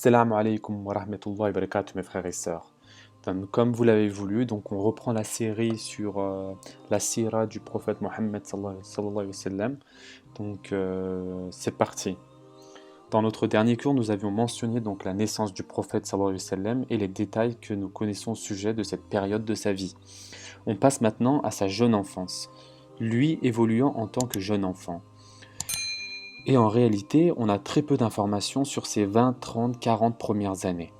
Assalamu alaikum wa rahmatullahi wa barakatuh mes frères et sœurs. Comme vous l'avez voulu, donc on reprend la série sur la sira du prophète Mohammed sallallahu alayhi wa sallam. C'est parti. Dans notre dernier cours, nous avions mentionné donc la naissance du prophète sallallahu alayhi wa sallam et les détails que nous connaissons au sujet de cette période de sa vie. On passe maintenant à sa jeune enfance, lui évoluant en tant que jeune enfant. Et en réalité, on a très peu d'informations sur ses 20, 30, 40 premières années.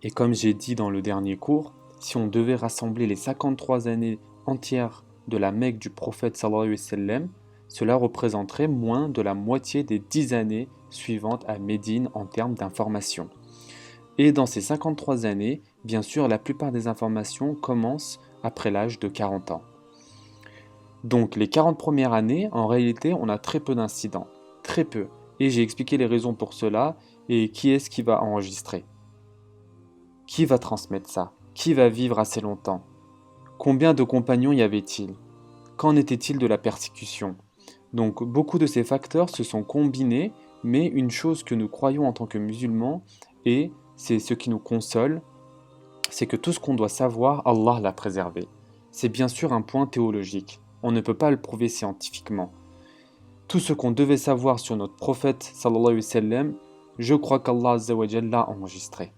Et comme j'ai dit dans le dernier cours, si on devait rassembler les 53 années entières de la Mecque du prophète sallallahu alayhi wa sallam, cela représenterait moins de la moitié des 10 années suivantes à Médine en termes d'informations. Et dans ces 53 années, bien sûr, la plupart des informations commencent après l'âge de 40 ans. Donc les 40 premières années, en réalité, on a très peu d'incidents. Très peu. Et j'ai expliqué les raisons pour cela et qui est-ce qui va enregistrer. Qui va transmettre ça? Qui va vivre assez longtemps? Combien de compagnons y avait-il? Qu'en était-il de la persécution? Donc beaucoup de ces facteurs se sont combinés, mais une chose que nous croyons en tant que musulmans, et c'est ce qui nous console, c'est que tout ce qu'on doit savoir, Allah l'a préservé. C'est bien sûr un point théologique. On ne peut pas le prouver scientifiquement. Tout ce qu'on devait savoir sur notre prophète sallallahu alayhi wa sallam, je crois qu'Allah azza wa jalla l'a enregistré.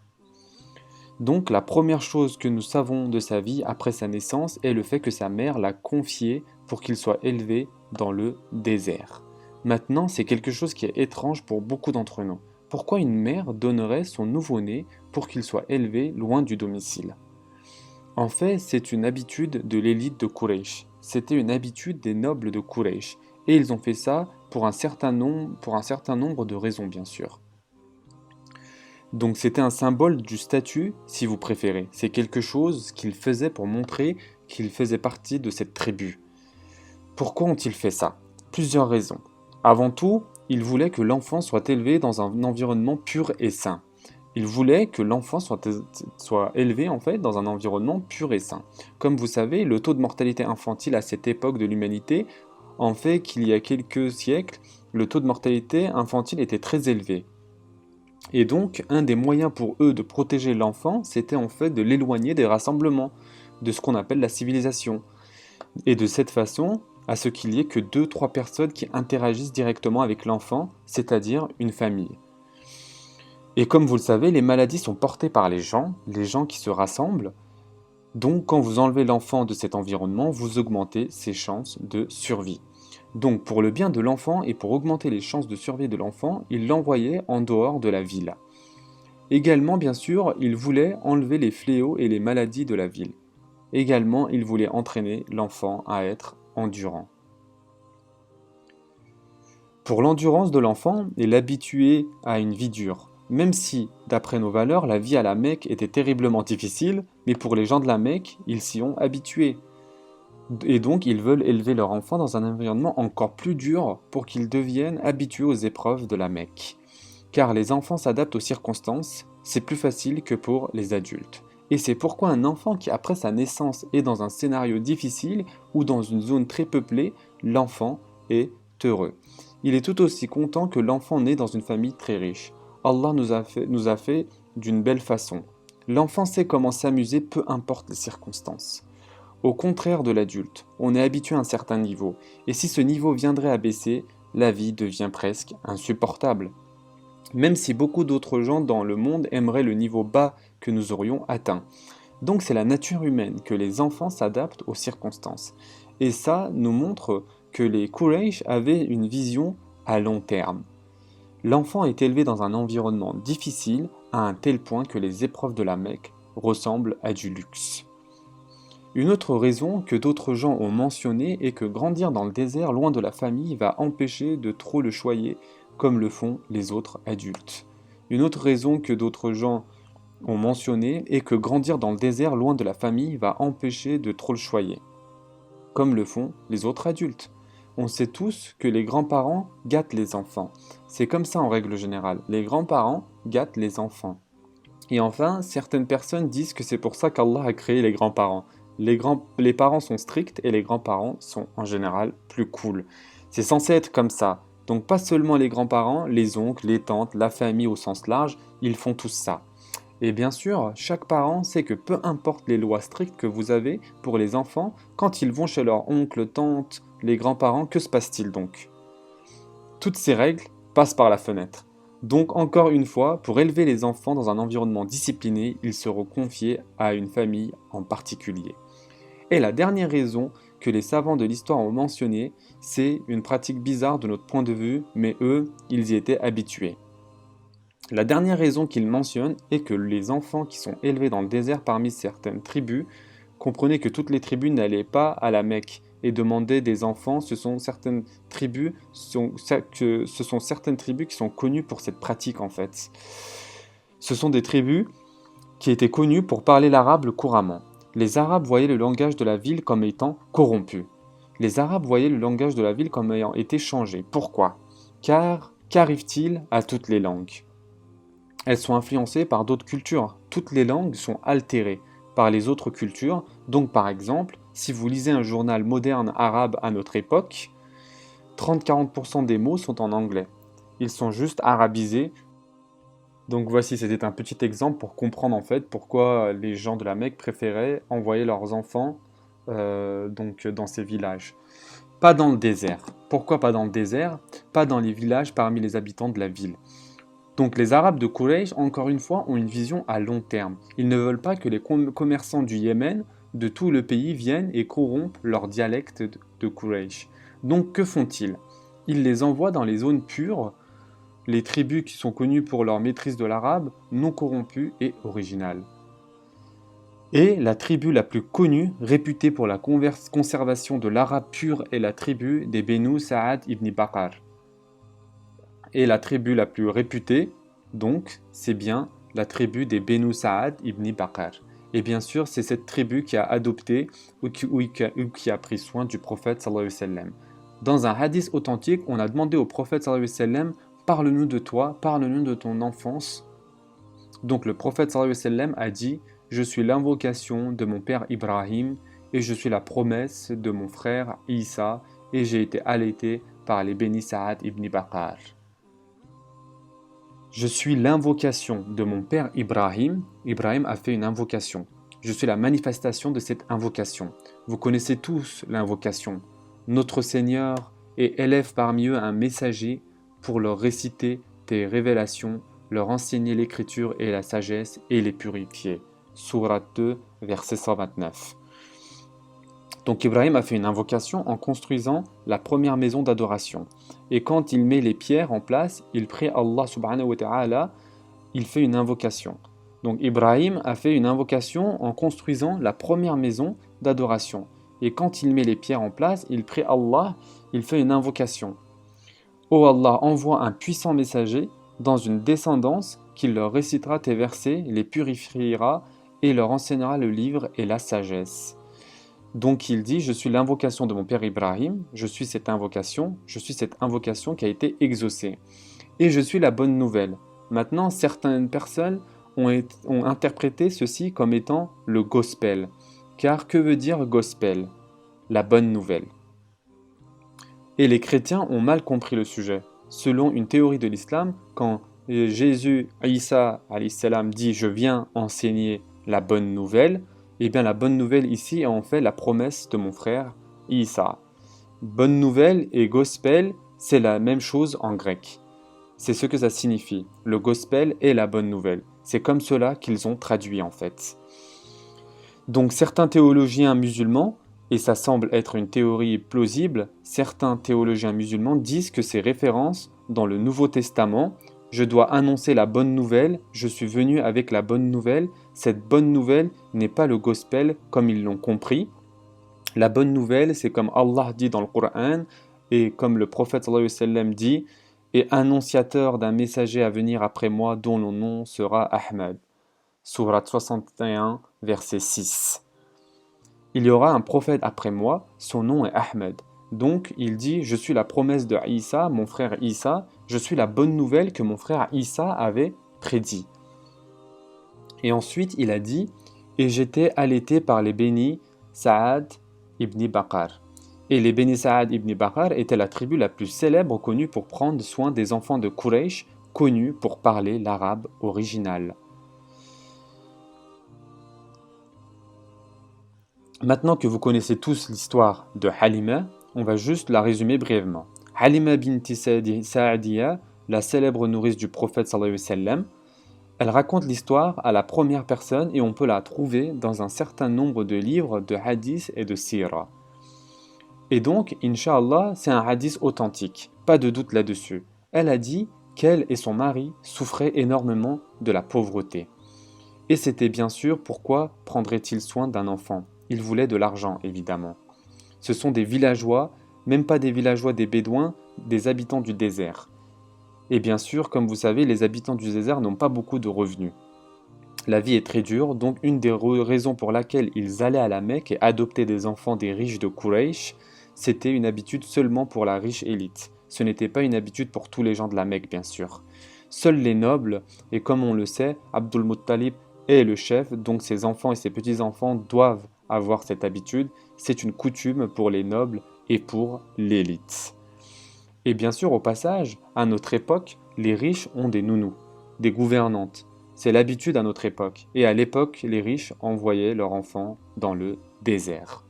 Donc la première chose que nous savons de sa vie après sa naissance est le fait que sa mère l'a confié pour qu'il soit élevé dans le désert. Maintenant, c'est quelque chose qui est étrange pour beaucoup d'entre nous. Pourquoi une mère donnerait son nouveau-né pour qu'il soit élevé loin du domicile? En fait, c'est une habitude de l'élite de Quraysh. C'était une habitude des nobles de Quraysh. Et ils ont fait ça pour un certain nombre de raisons, bien sûr. Donc c'était un symbole du statut, si vous préférez. C'est quelque chose qu'ils faisaient pour montrer qu'ils faisaient partie de cette tribu. Pourquoi ont-ils fait ça? Plusieurs raisons. Avant tout, ils voulaient que l'enfant soit élevé dans un environnement pur et sain. Ils voulaient que l'enfant soit élevé en fait dans un environnement pur et sain. Comme vous savez, le taux de mortalité infantile à cette époque de l'humanité en fait qu'il y a quelques siècles, le taux de mortalité infantile était très élevé. Et donc, un des moyens pour eux de protéger l'enfant, c'était en fait de l'éloigner des rassemblements, de ce qu'on appelle la civilisation. Et de cette façon, à ce qu'il y ait que 2-3 personnes qui interagissent directement avec l'enfant, c'est-à-dire une famille. Et comme vous le savez, les maladies sont portées par les gens qui se rassemblent. Donc, quand vous enlevez l'enfant de cet environnement, vous augmentez ses chances de survie. Donc, pour le bien de l'enfant et pour augmenter les chances de survie de l'enfant, il l'envoyait en dehors de la ville. Également, bien sûr, il voulait enlever les fléaux et les maladies de la ville. Également, il voulait entraîner l'enfant à être endurant. Pour l'endurance de l'enfant et l'habituer à une vie dure. Même si, d'après nos valeurs, la vie à la Mecque était terriblement difficile, mais pour les gens de la Mecque, ils s'y ont habitués. Et donc, ils veulent élever leur enfant dans un environnement encore plus dur pour qu'ils deviennent habitués aux épreuves de la Mecque. Car les enfants s'adaptent aux circonstances, c'est plus facile que pour les adultes. Et c'est pourquoi un enfant qui, après sa naissance, est dans un scénario difficile ou dans une zone très peuplée, l'enfant est heureux. Il est tout aussi content que l'enfant né dans une famille très riche. Allah nous a fait d'une belle façon. L'enfant sait comment s'amuser, peu importe les circonstances. Au contraire de l'adulte, on est habitué à un certain niveau, et si ce niveau viendrait à baisser, la vie devient presque insupportable. Même si beaucoup d'autres gens dans le monde aimeraient le niveau bas que nous aurions atteint. Donc c'est la nature humaine que les enfants s'adaptent aux circonstances. Et ça nous montre que les Quraysh avaient une vision à long terme. L'enfant est élevé dans un environnement difficile à un tel point que les épreuves de la Mecque ressemblent à du luxe. Une autre raison que d'autres gens ont mentionnée est que grandir dans le désert loin de la famille va empêcher de trop le choyer comme le font les autres adultes. Une autre raison que d'autres gens ont mentionnée est que grandir dans le désert loin de la famille va empêcher de trop le choyer, comme le font les autres adultes. On sait tous que les grands-parents gâtent les enfants. C'est comme ça en règle générale. Les grands-parents gâtent les enfants. Et enfin, certaines personnes disent que c'est pour ça qu'Allah a créé les grands-parents. Les parents sont stricts et les grands-parents sont en général plus cool. C'est censé être comme ça. Donc pas seulement les grands-parents, les oncles, les tantes, la famille au sens large, ils font tous ça. Et bien sûr, chaque parent sait que peu importe les lois strictes que vous avez pour les enfants, quand ils vont chez leur oncle, tante, les grands-parents, que se passe-t-il donc? Toutes ces règles passent par la fenêtre. Donc encore une fois, pour élever les enfants dans un environnement discipliné, ils seront confiés à une famille en particulier. Et la dernière raison que les savants de l'histoire ont mentionnée, c'est une pratique bizarre de notre point de vue, mais eux, ils y étaient habitués. La dernière raison qu'ils mentionnent est que les enfants qui sont élevés dans le désert parmi certaines tribus, comprenez que toutes les tribus n'allaient pas à la Mecque et demandaient des enfants, ce sont certaines tribus qui sont connues pour cette pratique en fait. Ce sont des tribus qui étaient connues pour parler l'arabe couramment. Les Arabes voyaient le langage de la ville comme étant corrompu. Les Arabes voyaient le langage de la ville comme ayant été changé. Pourquoi? Car qu'arrive-t-il à toutes les langues? Elles sont influencées par d'autres cultures. Toutes les langues sont altérées par les autres cultures. Donc par exemple, si vous lisez un journal moderne arabe à notre époque, 30-40% des mots sont en anglais. Ils sont juste arabisés. Donc voici, c'était un petit exemple pour comprendre en fait pourquoi les gens de la Mecque préféraient envoyer leurs enfants dans ces villages. Pas dans le désert. Pourquoi pas dans le désert? Pas dans les villages parmi les habitants de la ville. Donc les Arabes de Quraysh, encore une fois, ont une vision à long terme. Ils ne veulent pas que les commerçants du Yémen, de tout le pays, viennent et corrompent leur dialecte de Quraysh. Donc que font-ils? Ils les envoient dans les zones pures, les tribus qui sont connues pour leur maîtrise de l'arabe, non corrompue et originale. Et la tribu la plus connue, réputée pour la conservation de l'arabe pur, est la tribu des Benu Sa'ad ibn Bakr. Et la tribu la plus réputée, donc, c'est bien la tribu des Benu Sa'ad ibn Bakr. Et bien sûr, c'est cette tribu qui a adopté ou qui a pris soin du prophète sallallahu alayhi wa sallam. Dans un hadith authentique, on a demandé au prophète sallallahu alayhi wa sallam, parle-nous de toi, parle-nous de ton enfance. Donc le prophète sallallahu alayhi wa sallam a dit, je suis l'invocation de mon père Ibrahim et je suis la promesse de mon frère Isa et j'ai été allaité par les Beni Sa'ad ibn Bakr. Je suis l'invocation de mon père Ibrahim. Ibrahim a fait une invocation. Je suis la manifestation de cette invocation. Vous connaissez tous l'invocation. Notre Seigneur et élève parmi eux un messager pour leur réciter tes révélations, leur enseigner l'écriture et la sagesse et les purifier. Sourate 2, verset 129. Donc Ibrahim a fait une invocation en construisant la première maison d'adoration. Et quand il met les pierres en place, il prie Allah subhanahu wa ta'ala, il fait une invocation. Donc Ibrahim a fait une invocation en construisant la première maison d'adoration. Et quand il met les pierres en place, il prie Allah, il fait une invocation. Ô Allah, envoie un puissant messager dans une descendance qui leur récitera tes versets, les purifiera et leur enseignera le livre et la sagesse. Donc il dit, je suis l'invocation de mon père Ibrahim, je suis cette invocation qui a été exaucée. Et je suis la bonne nouvelle. Maintenant, certaines personnes ont interprété ceci comme étant le gospel. Car que veut dire gospel? La bonne nouvelle. Et les chrétiens ont mal compris le sujet. Selon une théorie de l'islam, quand Jésus, Isa, dit « je viens enseigner la bonne nouvelle », eh bien la bonne nouvelle ici est en fait la promesse de mon frère Isa. Bonne nouvelle et gospel, c'est la même chose en grec. C'est ce que ça signifie. Le gospel est la bonne nouvelle. C'est comme cela qu'ils ont traduit en fait. Donc certains théologiens musulmans, et ça semble être une théorie plausible, certains théologiens musulmans disent que ces références dans le Nouveau Testament, je dois annoncer la bonne nouvelle, je suis venu avec la bonne nouvelle, cette bonne nouvelle n'est pas le gospel comme ils l'ont compris. La bonne nouvelle, c'est comme Allah dit dans le Coran, et comme le prophète sallallahu alayhi wa sallam dit, et annonciateur d'un messager à venir après moi dont le nom sera Ahmad. Sourate 61, verset 6. Il y aura un prophète après moi, son nom est Ahmed. Donc il dit, je suis la promesse de Isa, mon frère Isa, je suis la bonne nouvelle que mon frère Isa avait prédit. Et ensuite il a dit, et j'étais allaité par les bénis Sa'ad ibn Bakr. Et les Beni Saad ibn Bakr étaient la tribu la plus célèbre connue pour prendre soin des enfants de Quraysh, connus pour parler l'arabe original. Maintenant que vous connaissez tous l'histoire de Halima, on va juste la résumer brièvement. Halima binti Sa'diya, la célèbre nourrice du prophète sallallahu alayhi wa sallam, elle raconte l'histoire à la première personne et on peut la trouver dans un certain nombre de livres de hadiths et de sira. Et donc, Inch'Allah, c'est un hadith authentique, pas de doute là-dessus. Elle a dit qu'elle et son mari souffraient énormément de la pauvreté. Et c'était bien sûr pourquoi prendrait-il soin d'un enfant? Il voulait de l'argent, évidemment. Ce sont des villageois, même pas des villageois des Bédouins, des habitants du désert. Et bien sûr, comme vous savez, les habitants du désert n'ont pas beaucoup de revenus. La vie est très dure, donc une des raisons pour laquelle ils allaient à la Mecque et adoptaient des enfants des riches de Quraysh, c'était une habitude seulement pour la riche élite. Ce n'était pas une habitude pour tous les gens de la Mecque, bien sûr. Seuls les nobles, et comme on le sait, Abdul Muttalib est le chef, donc ses enfants et ses petits-enfants doivent avoir cette habitude. C'est une coutume pour les nobles et pour l'élite. Et bien sûr, au passage, à notre époque, les riches ont des nounous, des gouvernantes. C'est l'habitude à notre époque. Et à l'époque, les riches envoyaient leurs enfants dans le désert.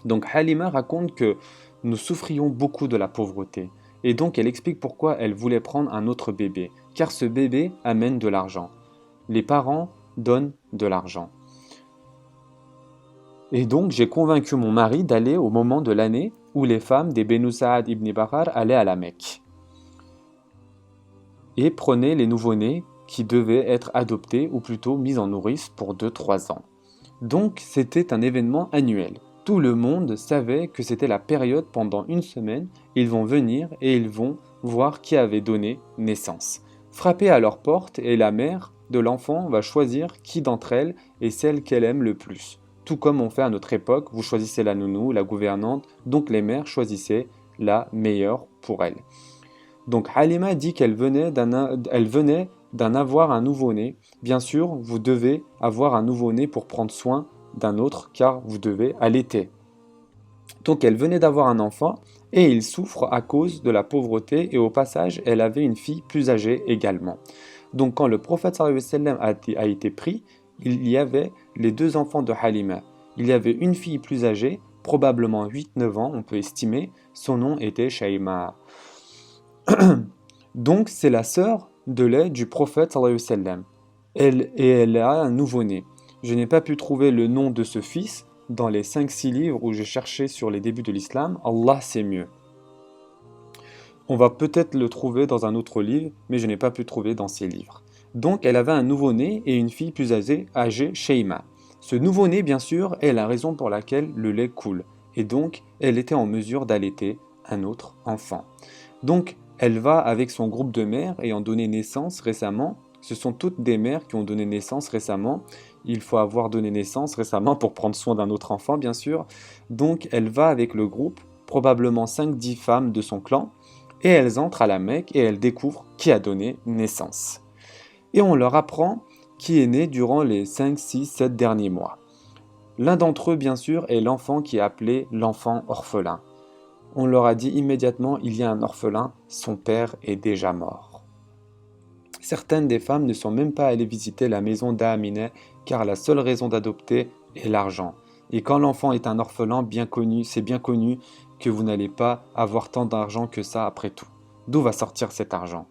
Donc Halima raconte que nous souffrions beaucoup de la pauvreté. Et donc elle explique pourquoi elle voulait prendre un autre bébé. Car ce bébé amène de l'argent. Les parents donnent de l'argent. Et donc j'ai convaincu mon mari d'aller au moment de l'année où les femmes des Benu Saad ibn Bakr allaient à la Mecque. Et prenaient les nouveau-nés qui devaient être adoptés ou plutôt mis en nourrice pour 2-3 ans. Donc c'était un événement annuel. Tout le monde savait que c'était la période pendant une semaine, ils vont venir et ils vont voir qui avait donné naissance. Frapper à leur porte et la mère de l'enfant va choisir qui d'entre elles est celle qu'elle aime le plus. Tout comme on fait à notre époque, vous choisissez la nounou, la gouvernante, donc les mères choisissaient la meilleure pour elles. Donc Halima dit qu'elle venait d'en avoir un nouveau-né. Bien sûr, vous devez avoir un nouveau-né pour prendre soin d'un autre car vous devez allaiter. Donc elle venait d'avoir un enfant et il souffre à cause de la pauvreté et au passage elle avait une fille plus âgée également. Donc quand le prophète sallallahu alayhi wa sallam a été pris, il y avait les deux enfants de Halima. Il y avait une fille plus âgée, probablement 8-9 ans on peut estimer, son nom était Shaima. Donc c'est la sœur de lait du prophète sallallahu alayhi wa sallam. Elle a un nouveau-né. Je n'ai pas pu trouver le nom de ce fils dans les 5-6 livres où j'ai cherché sur les débuts de l'islam. Allah sait mieux. On va peut-être le trouver dans un autre livre, mais je n'ai pas pu trouver dans ces livres. Donc elle avait un nouveau-né et une fille plus âgée, Sheima. Ce nouveau-né, bien sûr, est la raison pour laquelle le lait coule. Et donc, elle était en mesure d'allaiter un autre enfant. Donc, elle va avec son groupe de mères ayant donné naissance récemment. Ce sont toutes des mères qui ont donné naissance récemment. Il faut avoir donné naissance récemment pour prendre soin d'un autre enfant, bien sûr. Donc, elle va avec le groupe, probablement 5-10 femmes de son clan, et elles entrent à la Mecque et elles découvrent qui a donné naissance. Et on leur apprend qui est né durant les 5, 6, 7 derniers mois. L'un d'entre eux, bien sûr, est l'enfant qui est appelé l'enfant orphelin. On leur a dit immédiatement, il y a un orphelin, son père est déjà mort. Certaines des femmes ne sont même pas allées visiter la maison d'Amina car la seule raison d'adopter est l'argent. Et quand l'enfant est un orphelin bien connu, c'est bien connu que vous n'allez pas avoir tant d'argent que ça après tout. D'où va sortir cet argent?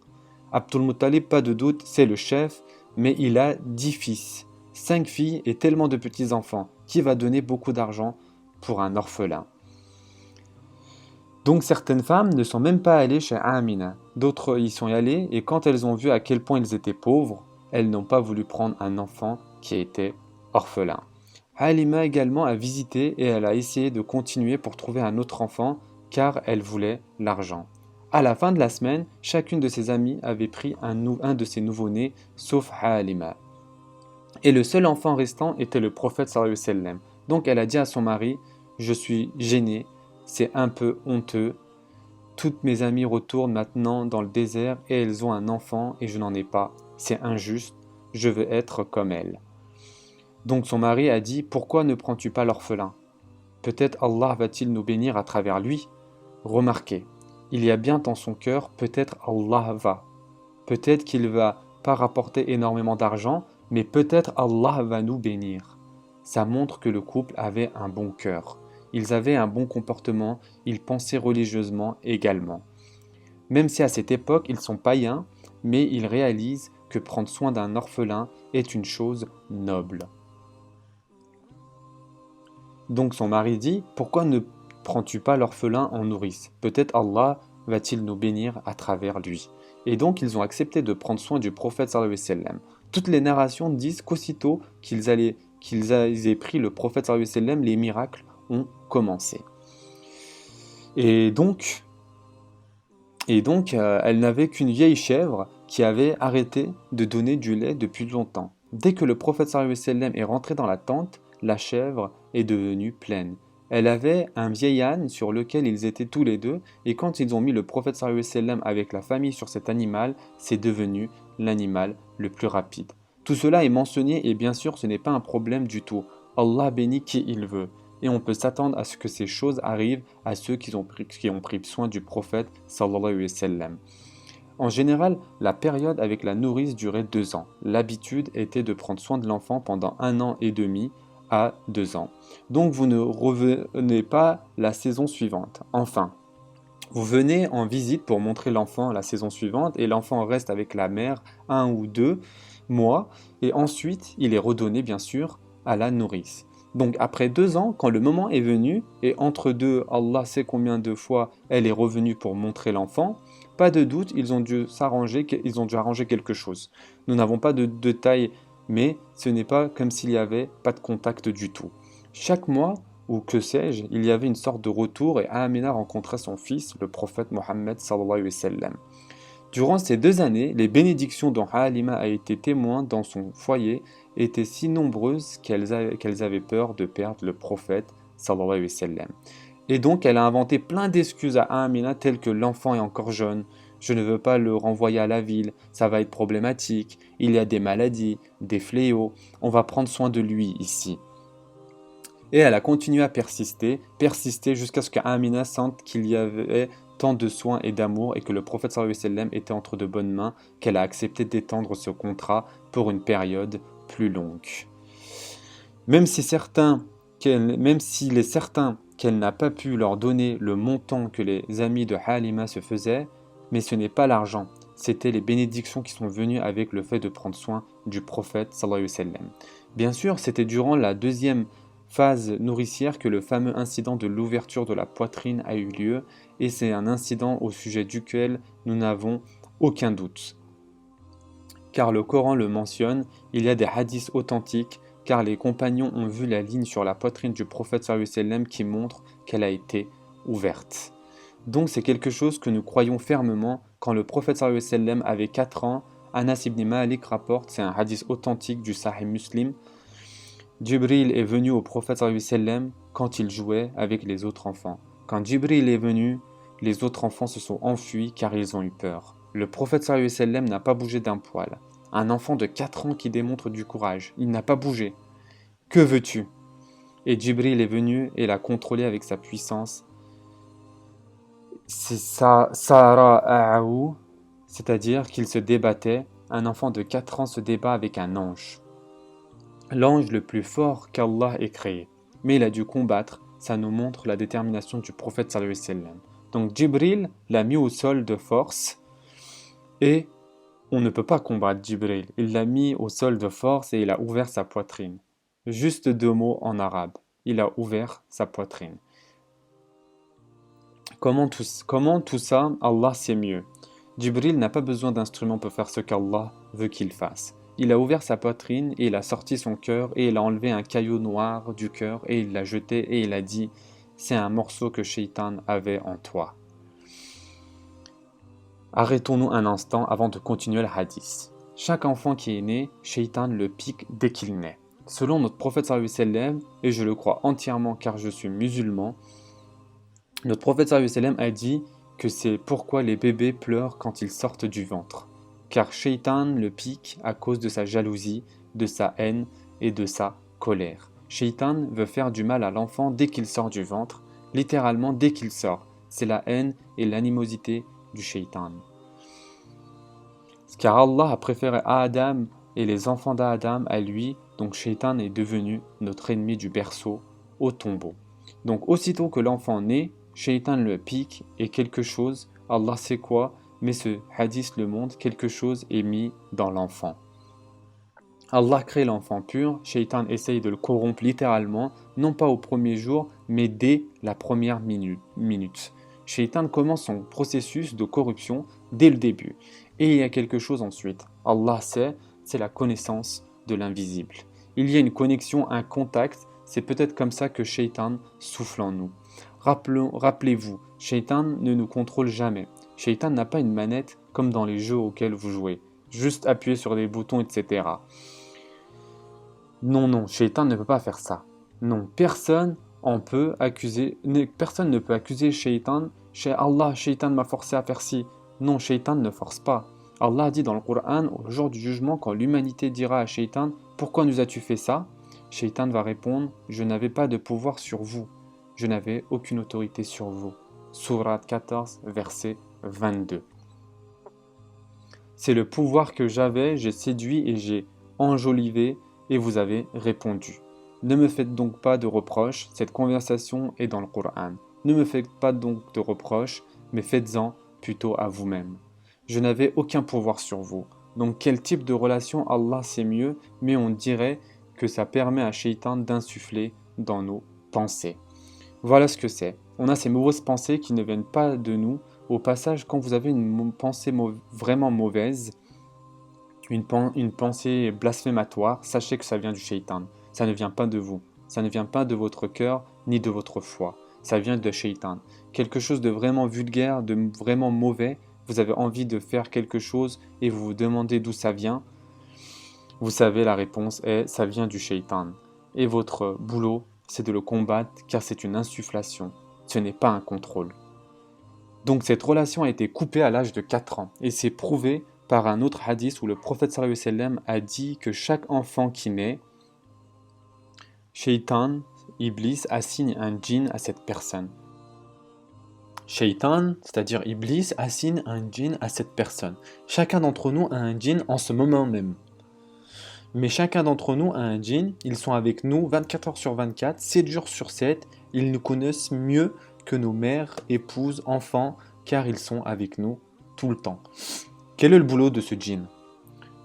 Abdul Muttalib, pas de doute, c'est le chef, mais il a 10 fils, 5 filles et tellement de petits-enfants. Qui va donner beaucoup d'argent pour un orphelin? Donc certaines femmes ne sont même pas allées chez Amina, d'autres y sont allées et quand elles ont vu à quel point ils étaient pauvres, elles n'ont pas voulu prendre un enfant qui était orphelin. Halima également a visité et elle a essayé de continuer pour trouver un autre enfant car elle voulait l'argent. À la fin de la semaine, chacune de ses amies avait pris un de ses nouveau-nés sauf Halima. Et le seul enfant restant était le prophète sallallahu alayhi wa sallam. Donc elle a dit à son mari, je suis gênée. C'est un peu honteux. Toutes mes amies retournent maintenant dans le désert et elles ont un enfant et je n'en ai pas. C'est injuste. Je veux être comme elles. Donc son mari a dit, pourquoi ne prends-tu pas l'orphelin? peut-être Allah va-t-il nous bénir à travers lui. Remarquez, il y a bien dans son cœur, peut-être Allah va. Peut-être qu'il va pas rapporter énormément d'argent, mais peut-être Allah va nous bénir. Ça montre que le couple avait un bon cœur. Ils avaient un bon comportement, ils pensaient religieusement également. Même si à cette époque ils sont païens, mais ils réalisent que prendre soin d'un orphelin est une chose noble. Donc son mari dit, pourquoi ne prends-tu pas l'orphelin en nourrice? Peut-être Allah va-t-il nous bénir à travers lui. Et donc ils ont accepté de prendre soin du prophète sallallahu alayhi wa sallam. Toutes les narrations disent qu'aussitôt qu'ils aient pris le prophète sallallahu alayhi wa sallam, les miracles ont commencé. Et donc elle n'avait qu'une vieille chèvre qui avait arrêté de donner du lait depuis longtemps. Dès que le prophète sallallahu alayhi wa sallam est rentré dans la tente, la chèvre est devenue pleine. Elle avait un vieil âne sur lequel ils étaient tous les deux, et quand ils ont mis le prophète sallallahu alayhi wa sallam avec la famille sur cet animal, c'est devenu l'animal le plus rapide. Tout cela est mentionné et bien sûr ce n'est pas un problème du tout. Allah bénit qui il veut. Et on peut s'attendre à ce que ces choses arrivent à ceux qui ont pris soin du prophète sallallahu alayhi wa sallam. En général, la période avec la nourrice durait 2 ans. L'habitude était de prendre soin de l'enfant pendant 1 an et demi à 2 ans. Donc vous ne revenez pas la saison suivante. Enfin, vous venez en visite pour montrer l'enfant la saison suivante et l'enfant reste avec la mère 1 ou 2 mois et ensuite il est redonné bien sûr à la nourrice. Donc après 2 ans, quand le moment est venu, et entre deux, Allah sait combien de fois elle est revenue pour montrer l'enfant, pas de doute, ils ont dû arranger quelque chose. Nous n'avons pas de détails, mais ce n'est pas comme s'il n'y avait pas de contact du tout. Chaque mois, ou que sais-je, il y avait une sorte de retour et Amina rencontrait son fils, le prophète Mohammed sallallahu alayhi wa sallam. Durant ces 2 années, les bénédictions dont Halima a été témoin dans son foyer étaient si nombreuses qu'elles avaient peur de perdre le prophète sallallahu alayhi wa sallam. Et donc elle a inventé plein d'excuses à Amina telles que l'enfant est encore jeune, je ne veux pas le renvoyer à la ville, ça va être problématique, il y a des maladies, des fléaux, on va prendre soin de lui ici. Et elle a continué à persister jusqu'à ce qu'Amina sente qu'il y avait tant de soins et d'amour et que le prophète sallallahu alayhi wa sallam était entre de bonnes mains qu'elle a accepté d'étendre ce contrat pour une période plus longue. Même s'il est certain qu'elle n'a pas pu leur donner le montant que les amis de Halima se faisaient, mais ce n'est pas l'argent, c'était les bénédictions qui sont venues avec le fait de prendre soin du prophète sallallahu alayhi wa sallam. Bien sûr, c'était durant la deuxième phase nourricière que le fameux incident de l'ouverture de la poitrine a eu lieu, et c'est un incident au sujet duquel nous n'avons aucun doute. Car le Coran le mentionne, il y a des hadiths authentiques, car les compagnons ont vu la ligne sur la poitrine du prophète sallallahu alayhi wa sallam qui montre qu'elle a été ouverte. Donc c'est quelque chose que nous croyons fermement. Quand le prophète sallallahu alayhi wa sallam avait 4 ans, Anas ibn Malik rapporte, c'est un hadith authentique du Sahih Muslim, Jibril est venu au prophète sallallahu alayhi wa sallam quand il jouait avec les autres enfants. Quand Jibril est venu, les autres enfants se sont enfuis car ils ont eu peur. Le prophète sallallahu alayhi wa sallam n'a pas bougé d'un poil. Un enfant de 4 ans qui démontre du courage, il n'a pas bougé. Que veux-tu? Et Jibril est venu et l'a contrôlé avec sa puissance. C'est ça, Sara'ahu, c'est-à-dire qu'il se débattait. Un enfant de 4 ans se débat avec un ange. L'ange le plus fort qu'Allah ait créé. Mais il a dû combattre, ça nous montre la détermination du prophète sallallahu alayhi wa sallam. Donc Jibril l'a mis au sol de force et on ne peut pas combattre Jibril. Il l'a mis au sol de force et il a ouvert sa poitrine. Juste 2 mots en arabe. Il a ouvert sa poitrine. Comment tout ça, Allah sait mieux. Jibril n'a pas besoin d'instruments pour faire ce qu'Allah veut qu'il fasse. Il a ouvert sa poitrine et il a sorti son cœur et il a enlevé un caillou noir du cœur et il l'a jeté et il a dit « C'est un morceau que Shaitan avait en toi ». Arrêtons-nous un instant avant de continuer le hadith. Chaque enfant qui est né, Shaitan le pique dès qu'il naît. Selon notre prophète sallallahu alayhi wa sallam, et je le crois entièrement car je suis musulman, notre prophète sallallahu alayhi wa sallam a dit que c'est pourquoi les bébés pleurent quand ils sortent du ventre. Car Shaitan le pique à cause de sa jalousie, de sa haine et de sa colère. Shaitan veut faire du mal à l'enfant dès qu'il sort du ventre, littéralement dès qu'il sort. C'est la haine et l'animosité du Shaitan. Car Allah a préféré Adam et les enfants d'Adam à lui, donc Shaitan est devenu notre ennemi du berceau au tombeau. Donc aussitôt que l'enfant naît, Shaitan le pique et quelque chose, Allah sait quoi, mais ce hadith le montre, quelque chose est mis dans l'enfant. Allah crée l'enfant pur, Shaitan essaye de le corrompre littéralement, non pas au premier jour, mais dès la première minute. Shaitan commence son processus de corruption dès le début. Et il y a quelque chose ensuite. Allah sait, c'est la connaissance de l'invisible. Il y a une connexion, un contact, c'est peut-être comme ça que Shaitan souffle en nous. Rappelez-vous, Shaitan ne nous contrôle jamais. Shaitan n'a pas une manette comme dans les jeux auxquels vous jouez. Juste appuyer sur des boutons, etc. Non, Shaitan ne peut pas faire ça. Non, personne ne peut accuser Shaitan. Allah, Shaitan m'a forcé à faire ci. Non, Shaitan ne force pas. Allah dit dans le Coran, au jour du jugement, quand l'humanité dira à Shaitan, pourquoi nous as-tu fait ça? Shaitan va répondre, je n'avais pas de pouvoir sur vous. Je n'avais aucune autorité sur vous. Sourate 14, verset 22. C'est le pouvoir que j'avais, j'ai séduit et j'ai enjolivé et vous avez répondu. Ne me faites donc pas de reproches, cette conversation est dans le Coran. Ne me faites pas donc de reproches, mais faites-en plutôt à vous-même. Je n'avais aucun pouvoir sur vous. Donc quel type de relation Allah sait mieux, mais on dirait que ça permet à Shaitan d'insuffler dans nos pensées. Voilà ce que c'est. On a ces mauvaises pensées qui ne viennent pas de nous. Au passage, quand vous avez une pensée vraiment mauvaise, une pensée blasphématoire, sachez que ça vient du Shaitan. Ça ne vient pas de vous. Ça ne vient pas de votre cœur ni de votre foi. Ça vient de Shaitan. Quelque chose de vraiment vulgaire, de vraiment mauvais. Vous avez envie de faire quelque chose et vous vous demandez d'où ça vient. Vous savez, la réponse est ça vient du Shaitan. Et votre boulot, c'est de le combattre car c'est une insufflation. Ce n'est pas un contrôle. Donc cette relation a été coupée à l'âge de 4 ans et c'est prouvé par un autre hadith où le prophète sallallahu alayhi wa sallam a dit que chaque enfant qui naît, Shaitan, Iblis, assigne un djinn à cette personne. Shaitan, c'est-à-dire Iblis, assigne un djinn à cette personne. Chacun d'entre nous a un djinn en ce moment même. Mais chacun d'entre nous a un djinn, ils sont avec nous 24 heures sur 24, 7 jours sur 7, ils nous connaissent mieux que nos mères, épouses, enfants, car ils sont avec nous tout le temps. Quel est le boulot de ce djinn?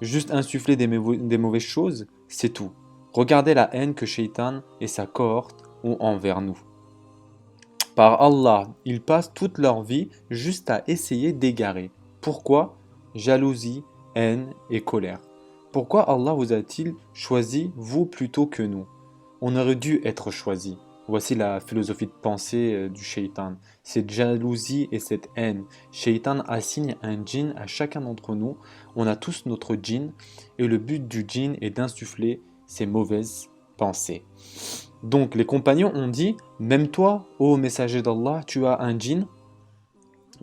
Juste insuffler des mauvaises choses, c'est tout. Regardez la haine que Shaitan et sa cohorte ont envers nous. Par Allah, ils passent toute leur vie juste à essayer d'égarer. Pourquoi? Jalousie, haine et colère. Pourquoi Allah vous a-t-il choisi, vous, plutôt que nous? On aurait dû être choisi. Voici la philosophie de pensée du Shaitan. Cette jalousie et cette haine. Shaitan assigne un djinn à chacun d'entre nous. On a tous notre djinn. Et le but du djinn est d'insuffler ces mauvaises pensées. Donc les compagnons ont dit, même toi, ô messager d'Allah, tu as un djinn?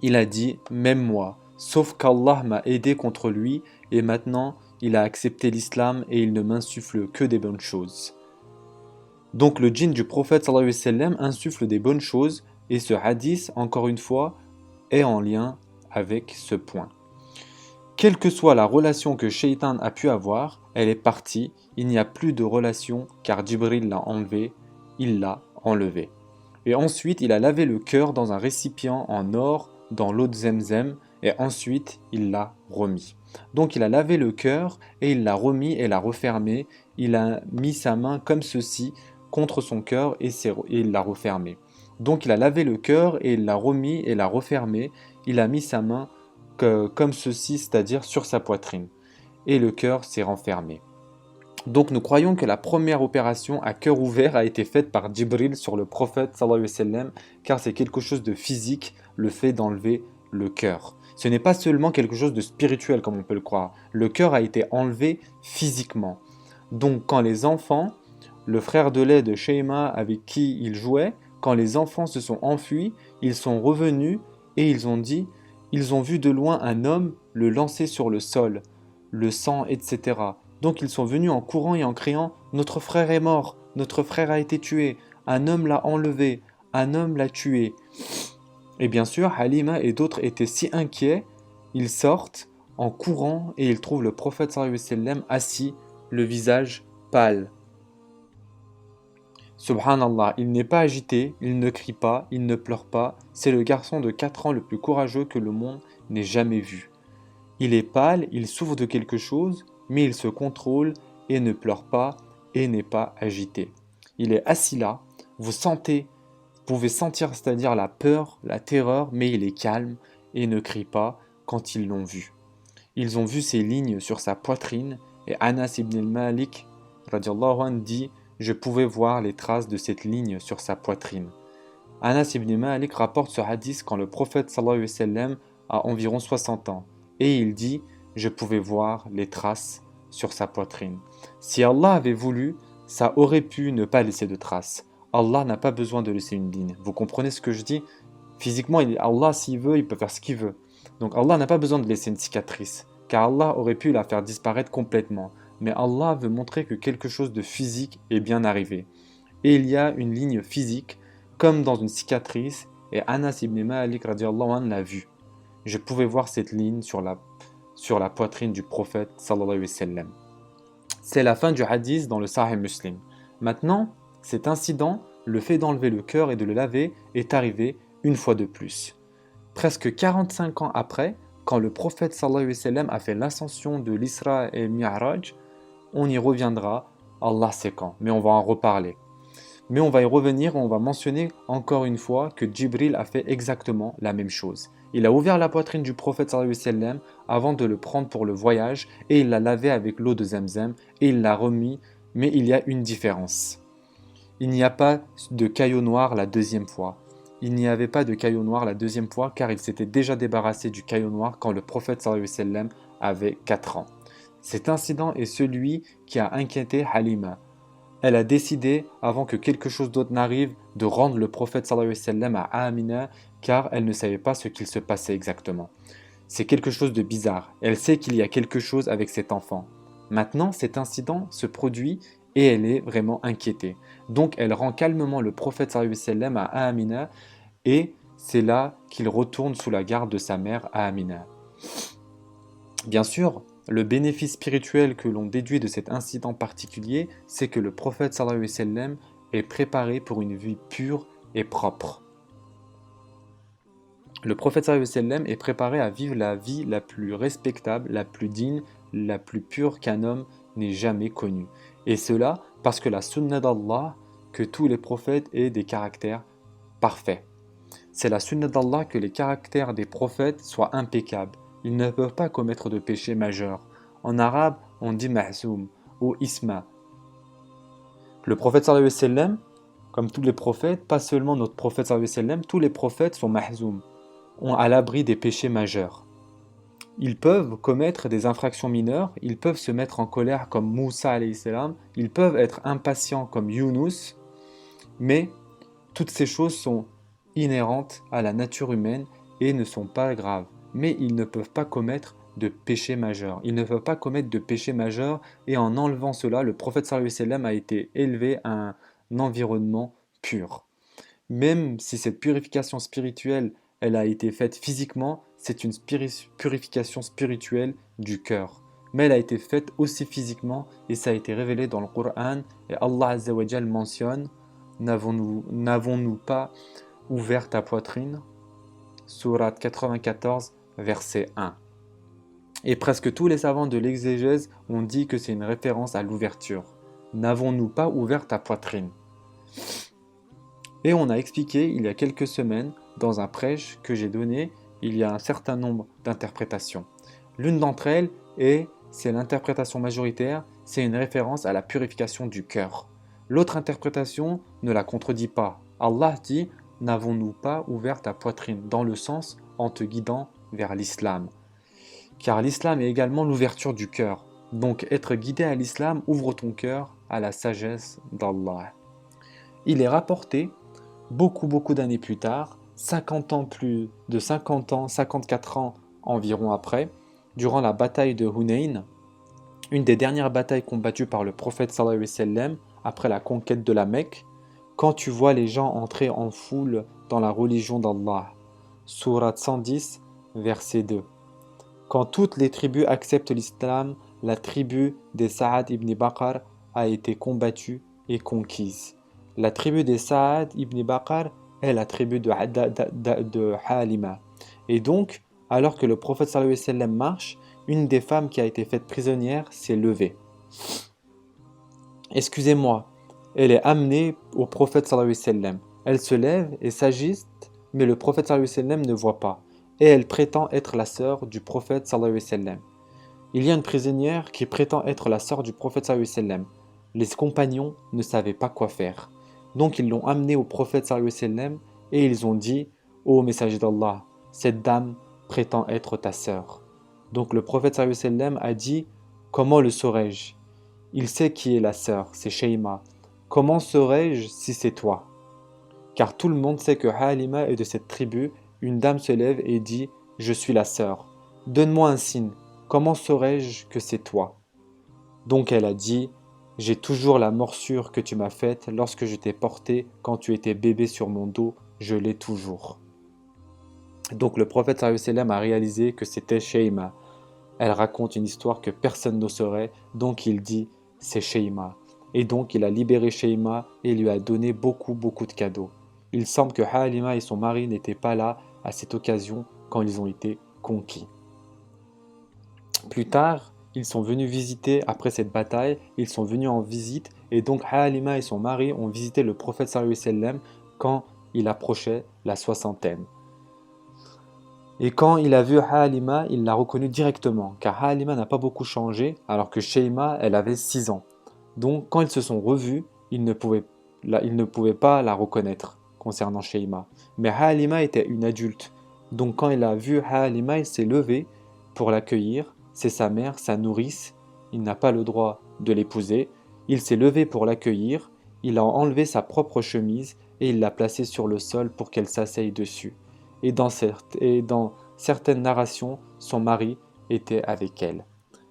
Il a dit, même moi, sauf qu'Allah m'a aidé contre lui et maintenant il a accepté l'islam et il ne m'insuffle que des bonnes choses. Donc le djinn du prophète sallallahu alayhi wa sallam insuffle des bonnes choses et ce hadith, encore une fois, est en lien avec ce point. Quelle que soit la relation que Shaitan a pu avoir, elle est partie, il n'y a plus de relation car Jibril l'a enlevé, il l'a enlevé. Et ensuite il a lavé le cœur dans un récipient en or dans l'eau de Zemzem et ensuite il l'a remis. Donc il a lavé le cœur et il l'a remis et l'a refermé, il a mis sa main comme ceci contre son cœur et il l'a refermé. Donc il a lavé le cœur et il l'a remis et l'a refermé, il a mis sa main comme ceci, c'est-à-dire sur sa poitrine. Et le cœur s'est renfermé. Donc nous croyons que la première opération à cœur ouvert a été faite par Jibril sur le prophète sallallahu alayhi wa sallam, car c'est quelque chose de physique, le fait d'enlever le cœur. Ce n'est pas seulement quelque chose de spirituel comme on peut le croire. Le cœur a été enlevé physiquement. Donc quand les enfants, le frère de lait de Sheima avec qui il jouait, quand les enfants se sont enfuis, ils sont revenus et ils ont dit, ils ont vu de loin un homme le lancer sur le sol, le sang, etc. Donc ils sont venus en courant et en criant « Notre frère est mort, notre frère a été tué, un homme l'a enlevé, un homme l'a tué. Et bien sûr, Halima et d'autres étaient si inquiets, ils sortent en courant et ils trouvent le prophète sallallahu alayhi wa sallam assis, le visage pâle. Subhanallah, il n'est pas agité, il ne crie pas, il ne pleure pas, c'est le garçon de 4 ans le plus courageux que le monde n'ait jamais vu. Il est pâle, il souffre de quelque chose, mais il se contrôle et ne pleure pas et n'est pas agité. Il est assis là, vous pouvez sentir, c'est-à-dire la peur, la terreur, mais il est calme et ne crie pas quand ils l'ont vu. Ils ont vu ces lignes sur sa poitrine et Anas ibn al-Malik radiallahu anhu dit « Je pouvais voir les traces de cette ligne sur sa poitrine ». Anas ibn Malik rapporte ce hadith quand le prophète sallallahu alayhi wa sallam a environ 60 ans et il dit « Je pouvais voir les traces sur sa poitrine ». Si Allah avait voulu, ça aurait pu ne pas laisser de traces. Allah n'a pas besoin de laisser une ligne. Vous comprenez ce que je dis? Physiquement, Allah, s'il veut, il peut faire ce qu'il veut. Donc Allah n'a pas besoin de laisser une cicatrice, car Allah aurait pu la faire disparaître complètement. Mais Allah veut montrer que quelque chose de physique est bien arrivé. Et il y a une ligne physique, comme dans une cicatrice, et Anas ibn Malik radiallahu anhu l'a vu. Je pouvais voir cette ligne sur la poitrine du prophète sallallahu alayhi wa sallam. C'est la fin du hadith dans le Sahih Muslim. Maintenant, cet incident, le fait d'enlever le cœur et de le laver, est arrivé une fois de plus. Presque 45 ans après, quand le prophète sallallahu alayhi wa sallam a fait l'ascension de l'Isra et Mi'raj, on y reviendra, Allah sait quand, mais on va en reparler. Mais on va y revenir et on va mentionner encore une fois que Djibril a fait exactement la même chose. Il a ouvert la poitrine du prophète sallallahu alayhi wa sallam avant de le prendre pour le voyage et il l'a lavé avec l'eau de Zamzam et il l'a remis, mais il y a une différence. Il n'y a pas de caillot noir la deuxième fois. Il n'y avait pas de caillot noir la deuxième fois car il s'était déjà débarrassé du caillot noir quand le prophète sallallahu alayhi wa sallam avait 4 ans. Cet incident est celui qui a inquiété Halima. Elle a décidé, avant que quelque chose d'autre n'arrive, de rendre le prophète sallallahu alayhi wa sallam à Amina car elle ne savait pas ce qu'il se passait exactement. C'est quelque chose de bizarre. Elle sait qu'il y a quelque chose avec cet enfant. Maintenant, cet incident se produit et elle est vraiment inquiétée. Donc, elle rend calmement le prophète sallallahu alayhi wa sallam à Amina et c'est là qu'il retourne sous la garde de sa mère Amina. Bien sûr, le bénéfice spirituel que l'on déduit de cet incident particulier, c'est que le prophète sallallahu alayhi wa sallam est préparé pour une vie pure et propre. Le prophète sallallahu alayhi wa sallam est préparé à vivre la vie la plus respectable, la plus digne, la plus pure qu'un homme n'ait jamais connue. Et cela parce que la sunna d'Allah, que tous les prophètes aient des caractères parfaits. C'est la sunna d'Allah que les caractères des prophètes soient impeccables. Ils ne peuvent pas commettre de péché majeur. En arabe, on dit ma'soum ou isma. Le prophète sallallahu alayhi wa sallam, comme tous les prophètes, pas seulement notre prophète sallallahu alayhi wa sallam, tous les prophètes sont mahzoum, ont à l'abri des péchés majeurs. Ils peuvent commettre des infractions mineures, ils peuvent se mettre en colère comme Moussa alayhi salam, ils peuvent être impatients comme Younous, mais toutes ces choses sont inhérentes à la nature humaine et ne sont pas graves. Mais ils ne peuvent pas commettre de péché majeur. Ils ne peuvent pas commettre de péché majeur et en enlevant cela, le prophète sallallahu alayhi wa sallam a été élevé à un environnement pur. Même si cette purification spirituelle, elle a été faite physiquement, c'est une purification spirituelle du cœur. Mais elle a été faite aussi physiquement et ça a été révélé dans le Coran et Allah Azza wa Jal mentionne « N'avons-nous pas ouvert ta poitrine ?» Sourate 94, verset 1. Et presque tous les savants de l'exégèse ont dit que c'est une référence à l'ouverture. N'avons-nous pas ouvert ta poitrine? Et on a expliqué il y a quelques semaines, dans un prêche que j'ai donné, il y a un certain nombre d'interprétations. L'une d'entre elles c'est l'interprétation majoritaire, c'est une référence à la purification du cœur. L'autre interprétation ne la contredit pas. Allah dit « N'avons-nous pas ouvert ta poitrine ?» dans le sens en te guidant vers l'islam. Car l'islam est également l'ouverture du cœur. Donc être guidé à l'islam ouvre ton cœur à la sagesse d'Allah. Il est rapporté, beaucoup d'années plus tard, 54 ans environ après, durant la bataille de Hunayn, une des dernières batailles combattues par le prophète sallallahu alayhi wa sallam, après la conquête de la Mecque, quand tu vois les gens entrer en foule dans la religion d'Allah. Sourate 110, verset 2. Quand toutes les tribus acceptent l'islam, la tribu des Sa'ad ibn Baqar a été combattue et conquise. La tribu des Sa'ad ibn Baqar est la tribu de Halima. Et donc, alors que le prophète sallallahu alayhi wa sallam marche, une des femmes qui a été faite prisonnière s'est levée. Excusez-moi, elle est amenée au prophète sallallahu alayhi wa sallam. Elle se lève et s'agite, mais le prophète sallallahu alayhi wa sallam ne voit pas. Et elle prétend être la sœur du prophète sallallahu alayhi wa sallam. Il y a une prisonnière qui prétend être la sœur du prophète sallallahu alayhi wa sallam. Les compagnons ne savaient pas quoi faire. Donc ils l'ont amenée au prophète sallallahu alayhi wa sallam et ils ont dit: Ô messager d'Allah, cette dame prétend être ta sœur. Donc le prophète sallallahu alayhi wa sallam a dit: comment le saurais-je? Il sait qui est la sœur, c'est Shayma. Comment saurais-je si c'est toi? Car tout le monde sait que Halima est de cette tribu. Une dame se lève et dit: je suis la sœur. Donne-moi un signe. Comment saurais-je que c'est toi? Donc elle a dit: j'ai toujours la morsure que tu m'as faite lorsque je t'ai porté quand tu étais bébé sur mon dos, je l'ai toujours. Donc le prophète sallallahu alayhi wa sallam a réalisé que c'était Shayma. Elle raconte une histoire que personne ne saurait, donc il dit: c'est Shayma. Et donc il a libéré Shayma et lui a donné beaucoup de cadeaux. Il semble que Halima et son mari n'étaient pas là à cette occasion quand ils ont été conquis. Plus tard, ils sont venus visiter, après cette bataille, ils sont venus en visite et donc Halima et son mari ont visité le prophète sallallahu alayhi wa sallam quand il approchait la soixantaine. Et quand il a vu Halima, il l'a reconnue directement, car Halima n'a pas beaucoup changé, alors que Shayma, elle avait 6 ans. Donc quand ils se sont revus, il ne pouvait pas la reconnaître concernant Shayma. Mais Halima était une adulte. Donc quand il a vu Halima, il s'est levé pour l'accueillir. C'est sa mère, sa nourrice. Il n'a pas le droit de l'épouser. Il s'est levé pour l'accueillir. Il a enlevé sa propre chemise et il l'a placée sur le sol pour qu'elle s'asseye dessus. Et dans certaines narrations, son mari était avec elle.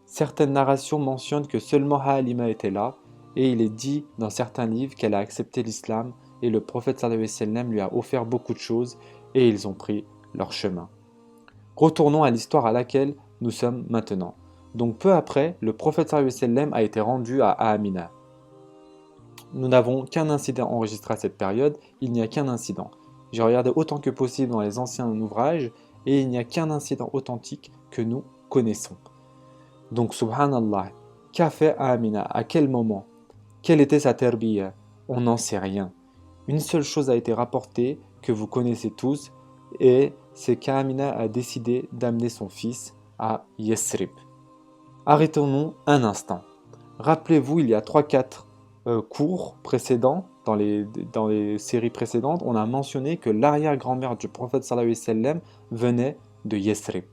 Certaines narrations mentionnent que seulement Halima était là, et il est dit dans certains livres qu'elle a accepté l'islam, et le prophète sallallahu alayhi wa sallam lui a offert beaucoup de choses, et ils ont pris leur chemin. Retournons à l'histoire à laquelle nous sommes maintenant. Donc peu après, le prophète sallallahu alayhi wa sallam a été rendu à Amina. Nous n'avons qu'un incident enregistré à cette période, il n'y a qu'un incident. J'ai regardé autant que possible dans les anciens ouvrages, et il n'y a qu'un incident authentique que nous connaissons. Donc, subhanallah, qu'a fait Amina? À quel moment? Quelle était sa terbiya? On n'en sait rien. Une seule chose a été rapportée, que vous connaissez tous, et c'est qu'Amina a décidé d'amener son fils à Yesrib. Arrêtons-nous un instant. Rappelez-vous, il y a 3-4 cours précédents, dans les séries précédentes, on a mentionné que l'arrière-grand-mère du prophète sallallahu alayhi wa sallam venait de Yesrib.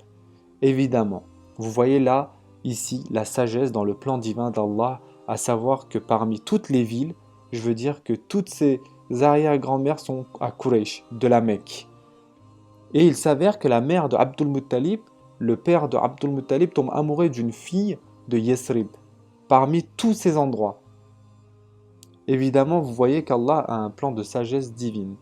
Évidemment, vous voyez là, ici, la sagesse dans le plan divin d'Allah, à savoir que parmi toutes les villes, je veux dire que toutes ces arrière-grand-mères sont à Quraysh, de la Mecque. Et il s'avère que la mère de Abdul Muttalib, le père de Abdul Muttalib tombe amoureux d'une fille de Yesrib, parmi tous ces endroits. Évidemment, vous voyez qu'Allah a un plan de sagesse divine.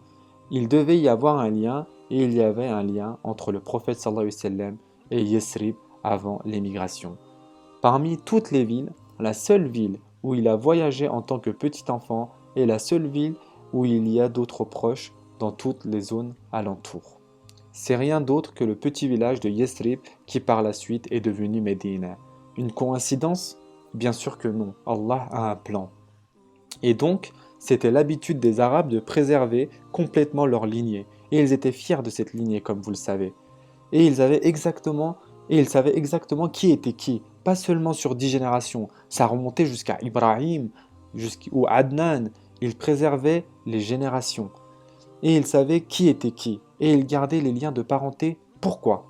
Il devait y avoir un lien, et il y avait un lien entre le prophète sallallahu alayhi wa sallam et Yesrib avant l'émigration. Parmi toutes les villes, la seule ville où il a voyagé en tant que petit enfant est la seule ville où il y a d'autres proches dans toutes les zones alentours. C'est rien d'autre que le petit village de Yesrib qui par la suite est devenu Médina. Une coïncidence? Bien sûr que non. Allah a un plan. Et donc, c'était l'habitude des Arabes de préserver complètement leur lignée. Et ils étaient fiers de cette lignée, comme vous le savez. Et ils savaient exactement qui était qui. Pas seulement sur 10 générations. Ça remontait jusqu'à Ibrahim, ou Adnan. Ils préservaient les générations. Et ils savaient qui était qui. Et ils gardaient les liens de parenté. Pourquoi?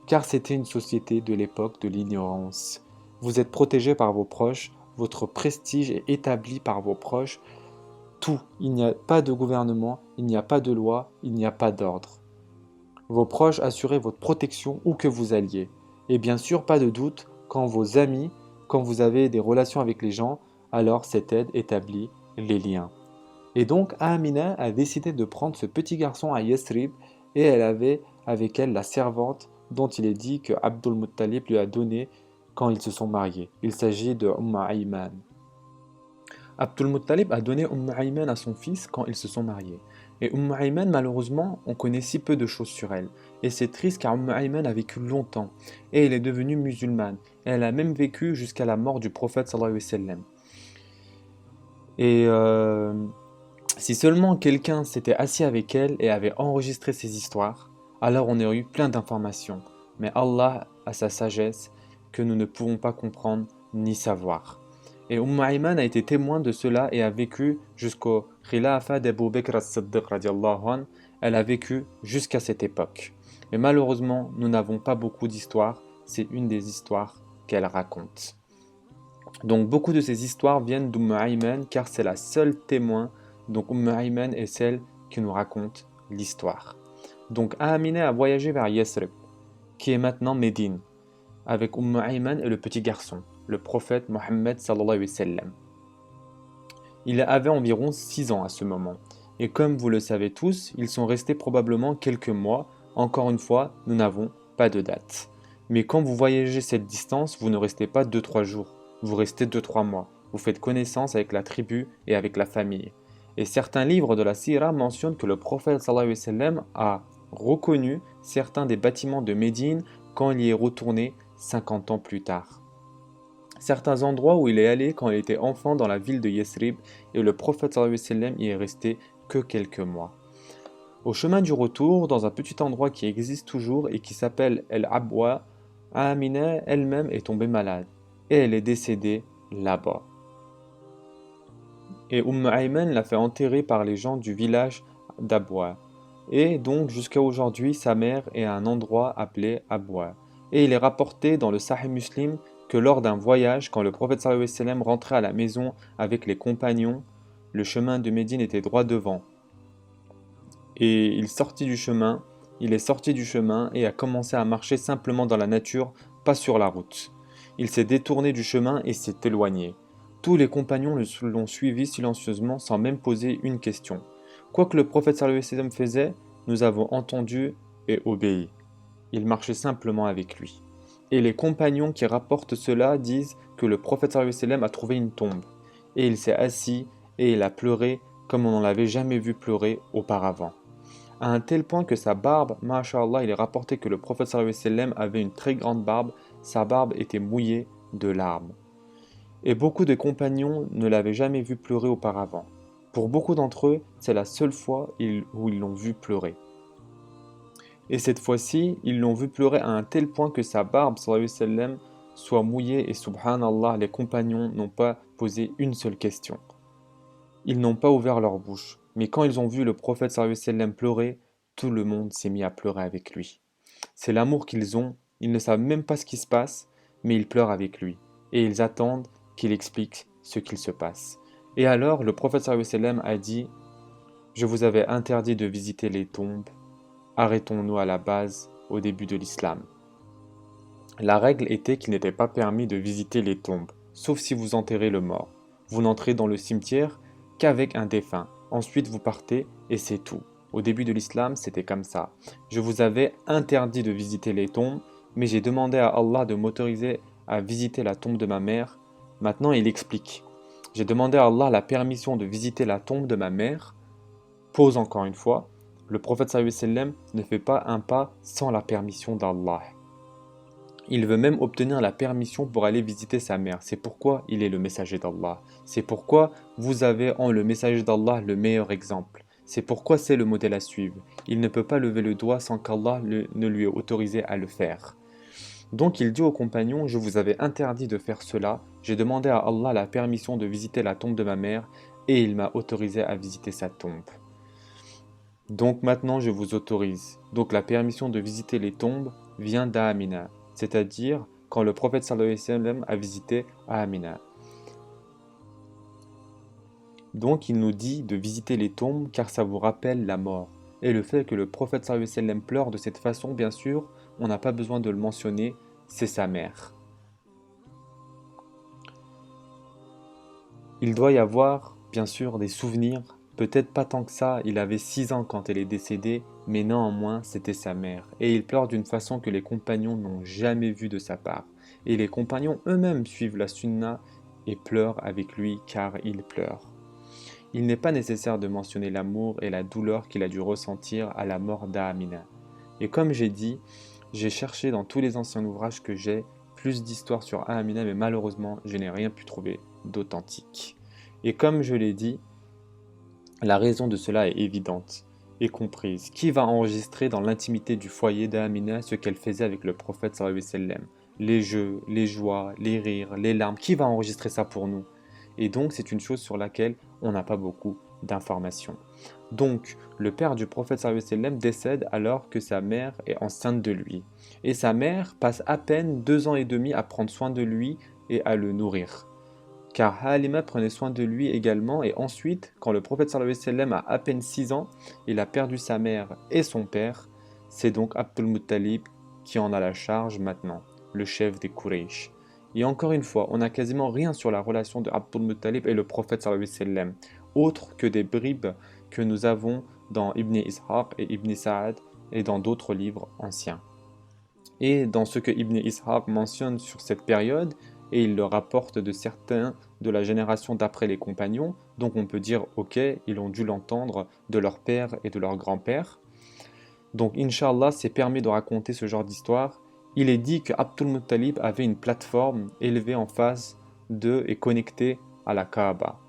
Car c'était une société de l'époque de l'ignorance. Vous êtes protégés par vos proches. Votre prestige est établi par vos proches. Tout. Il n'y a pas de gouvernement, il n'y a pas de loi, il n'y a pas d'ordre. Vos proches assuraient votre protection où que vous alliez. Et bien sûr, pas de doute, quand vos amis, quand vous avez des relations avec les gens, alors cette aide établie les liens. Et donc Amina a décidé de prendre ce petit garçon à Yesrib et elle avait avec elle la servante dont il est dit que Abdul Muttalib lui a donné quand ils se sont mariés. Il s'agit de Ayman. Abdul Muttalib a donné Ayman à son fils quand ils se sont mariés. Et Ayman, malheureusement, on connaît si peu de choses sur elle. Et c'est triste car Ayman a vécu longtemps et elle est devenue musulmane. Et elle a même vécu jusqu'à la mort du prophète sallallahu alayhi wa sallam. Et si seulement quelqu'un s'était assis avec elle et avait enregistré ses histoires, alors on aurait eu plein d'informations. Mais Allah a sa sagesse que nous ne pouvons pas comprendre ni savoir. Et Ayman a été témoin de cela et a vécu jusqu'au Khilafa d'Abu Bakr as-Siddiq radiallahu anh. Elle a vécu jusqu'à cette époque. Mais malheureusement, nous n'avons pas beaucoup d'histoires. C'est une des histoires qu'elle raconte. Donc beaucoup de ces histoires viennent Ayman car c'est la seule témoin. Donc Ayman est celle qui nous raconte l'histoire. Donc Amina a voyagé vers Yesrib, qui est maintenant Médine, avec Ayman et le petit garçon, le prophète Mohammed sallallahu alayhi wa sallam. Il avait environ 6 ans à ce moment. Et comme vous le savez tous, ils sont restés probablement quelques mois. Encore une fois, nous n'avons pas de date. Mais quand vous voyagez cette distance, vous ne restez pas 2-3 jours. Vous restez 2-3 mois. Vous faites connaissance avec la tribu et avec la famille. Et certains livres de la Sira mentionnent que le prophète sallallahu alayhi wa sallam a reconnu certains des bâtiments de Médine quand il y est retourné 50 ans plus tard. Certains endroits où il est allé quand il était enfant dans la ville de Yesrib et le prophète sallallahu alayhi wa sallam y est resté que quelques mois. Au chemin du retour, dans un petit endroit qui existe toujours et qui s'appelle El Abwa, Amina elle-même est tombée malade et elle est décédée là-bas. Et Ayman l'a fait enterrer par les gens du village d'Abwa. Et donc jusqu'à aujourd'hui, sa mère est à un endroit appelé Abwa. Et il est rapporté dans le Sahih Muslim que lors d'un voyage, quand le prophète sallallahu alayhi wa sallam rentrait à la maison avec les compagnons, le chemin de Médine était droit devant. Et il est sorti du chemin et a commencé à marcher simplement dans la nature, pas sur la route. Il s'est détourné du chemin et s'est éloigné. Tous les compagnons l'ont suivi silencieusement sans même poser une question. Quoi que le prophète sallallahu alayhi wa sallam faisait, nous avons entendu et obéi. Il marchait simplement avec lui. Et les compagnons qui rapportent cela disent que le prophète sallallahu alayhi wa sallam a trouvé une tombe. Et il s'est assis et il a pleuré comme on n'en l'avait jamais vu pleurer auparavant. À un tel point que sa barbe, masha'Allah, il est rapporté que le prophète sallallahu alayhi wa sallam avait une très grande barbe, sa barbe était mouillée de larmes. Et beaucoup de compagnons ne l'avaient jamais vu pleurer auparavant. Pour beaucoup d'entre eux, c'est la seule fois où ils l'ont vu pleurer. Et cette fois-ci, ils l'ont vu pleurer à un tel point que sa barbe, sallallahu alayhi wa sallam, soit mouillée et subhanallah, les compagnons n'ont pas posé une seule question. Ils n'ont pas ouvert leur bouche. Mais quand ils ont vu le prophète sallallahu alayhi wa sallam pleurer, tout le monde s'est mis à pleurer avec lui. C'est l'amour qu'ils ont, ils ne savent même pas ce qui se passe, mais ils pleurent avec lui. Et ils attendent qu'il explique ce qu'il se passe. Et alors, le prophète sallallahu alayhi wa sallam a dit « Je vous avais interdit de visiter les tombes, arrêtons-nous à la base, au début de l'islam. » La règle était qu'il n'était pas permis de visiter les tombes, sauf si vous enterrez le mort. Vous n'entrez dans le cimetière qu'avec un défunt. Ensuite, vous partez et c'est tout. Au début de l'islam, c'était comme ça. Je vous avais interdit de visiter les tombes, mais j'ai demandé à Allah de m'autoriser à visiter la tombe de ma mère. Maintenant, il explique. J'ai demandé à Allah la permission de visiter la tombe de ma mère. Pause encore une fois. Le prophète sallallahu alayhi wa sallam ne fait pas un pas sans la permission d'Allah. Il veut même obtenir la permission pour aller visiter sa mère. C'est pourquoi il est le messager d'Allah. C'est pourquoi vous avez en le messager d'Allah le meilleur exemple. C'est pourquoi c'est le modèle à suivre. Il ne peut pas lever le doigt sans qu'Allah ne lui ait autorisé à le faire. Donc il dit aux compagnons, je vous avais interdit de faire cela. J'ai demandé à Allah la permission de visiter la tombe de ma mère et il m'a autorisé à visiter sa tombe. Donc maintenant je vous autorise. Donc la permission de visiter les tombes vient d'Amina. C'est-à-dire quand le prophète sallallahu alayhi wa sallam a visité Amina. Donc il nous dit de visiter les tombes car ça vous rappelle la mort. Et le fait que le prophète sallallahu alayhi wa sallam pleure de cette façon, bien sûr, on n'a pas besoin de le mentionner, c'est sa mère. Il doit y avoir bien sûr des souvenirs. Peut-être pas tant que ça, il avait 6 ans quand elle est décédée, mais néanmoins c'était sa mère. Et il pleure d'une façon que les compagnons n'ont jamais vue de sa part. Et les compagnons eux-mêmes suivent la sunna et pleurent avec lui car il pleure. Il n'est pas nécessaire de mentionner l'amour et la douleur qu'il a dû ressentir à la mort d'Amina. Et comme j'ai dit, j'ai cherché dans tous les anciens ouvrages que j'ai plus d'histoires sur Amina, mais malheureusement, je n'ai rien pu trouver d'authentique. Et comme je l'ai dit, la raison de cela est évidente et comprise. Qui va enregistrer dans l'intimité du foyer d'Amina ce qu'elle faisait avec le prophète sallallahu alayhi wa sallam? Les jeux, les joies, les rires, les larmes, qui va enregistrer ça pour nous? Et donc c'est une chose sur laquelle on n'a pas beaucoup d'informations. Donc le père du prophète sallallahu alayhi wa sallam décède alors que sa mère est enceinte de lui. Et sa mère passe à peine 2 ans et demi à prendre soin de lui et à le nourrir. Car Halima prenait soin de lui également, et ensuite, quand le prophète sallallahu alayhi wa sallam a à peine 6 ans, il a perdu sa mère et son père. C'est donc Abdul Muttalib qui en a la charge maintenant, le chef des Quraysh. Et encore une fois, on n'a quasiment rien sur la relation de Abdul Muttalib et le prophète sallallahu alayhi wa sallam, autre que des bribes que nous avons dans Ibn Ishaq et Ibn Sa'ad et dans d'autres livres anciens. Et dans ce que Ibn Ishaq mentionne sur cette période, et il le rapporte de certains de la génération d'après les compagnons, donc on peut dire ok, ils ont dû l'entendre de leur père et de leur grand-père. Donc Inch'Allah, c'est permis de raconter ce genre d'histoire. Il est dit que Abdul Muttalib avait une plateforme élevée en face de et connectée à la Kaaba,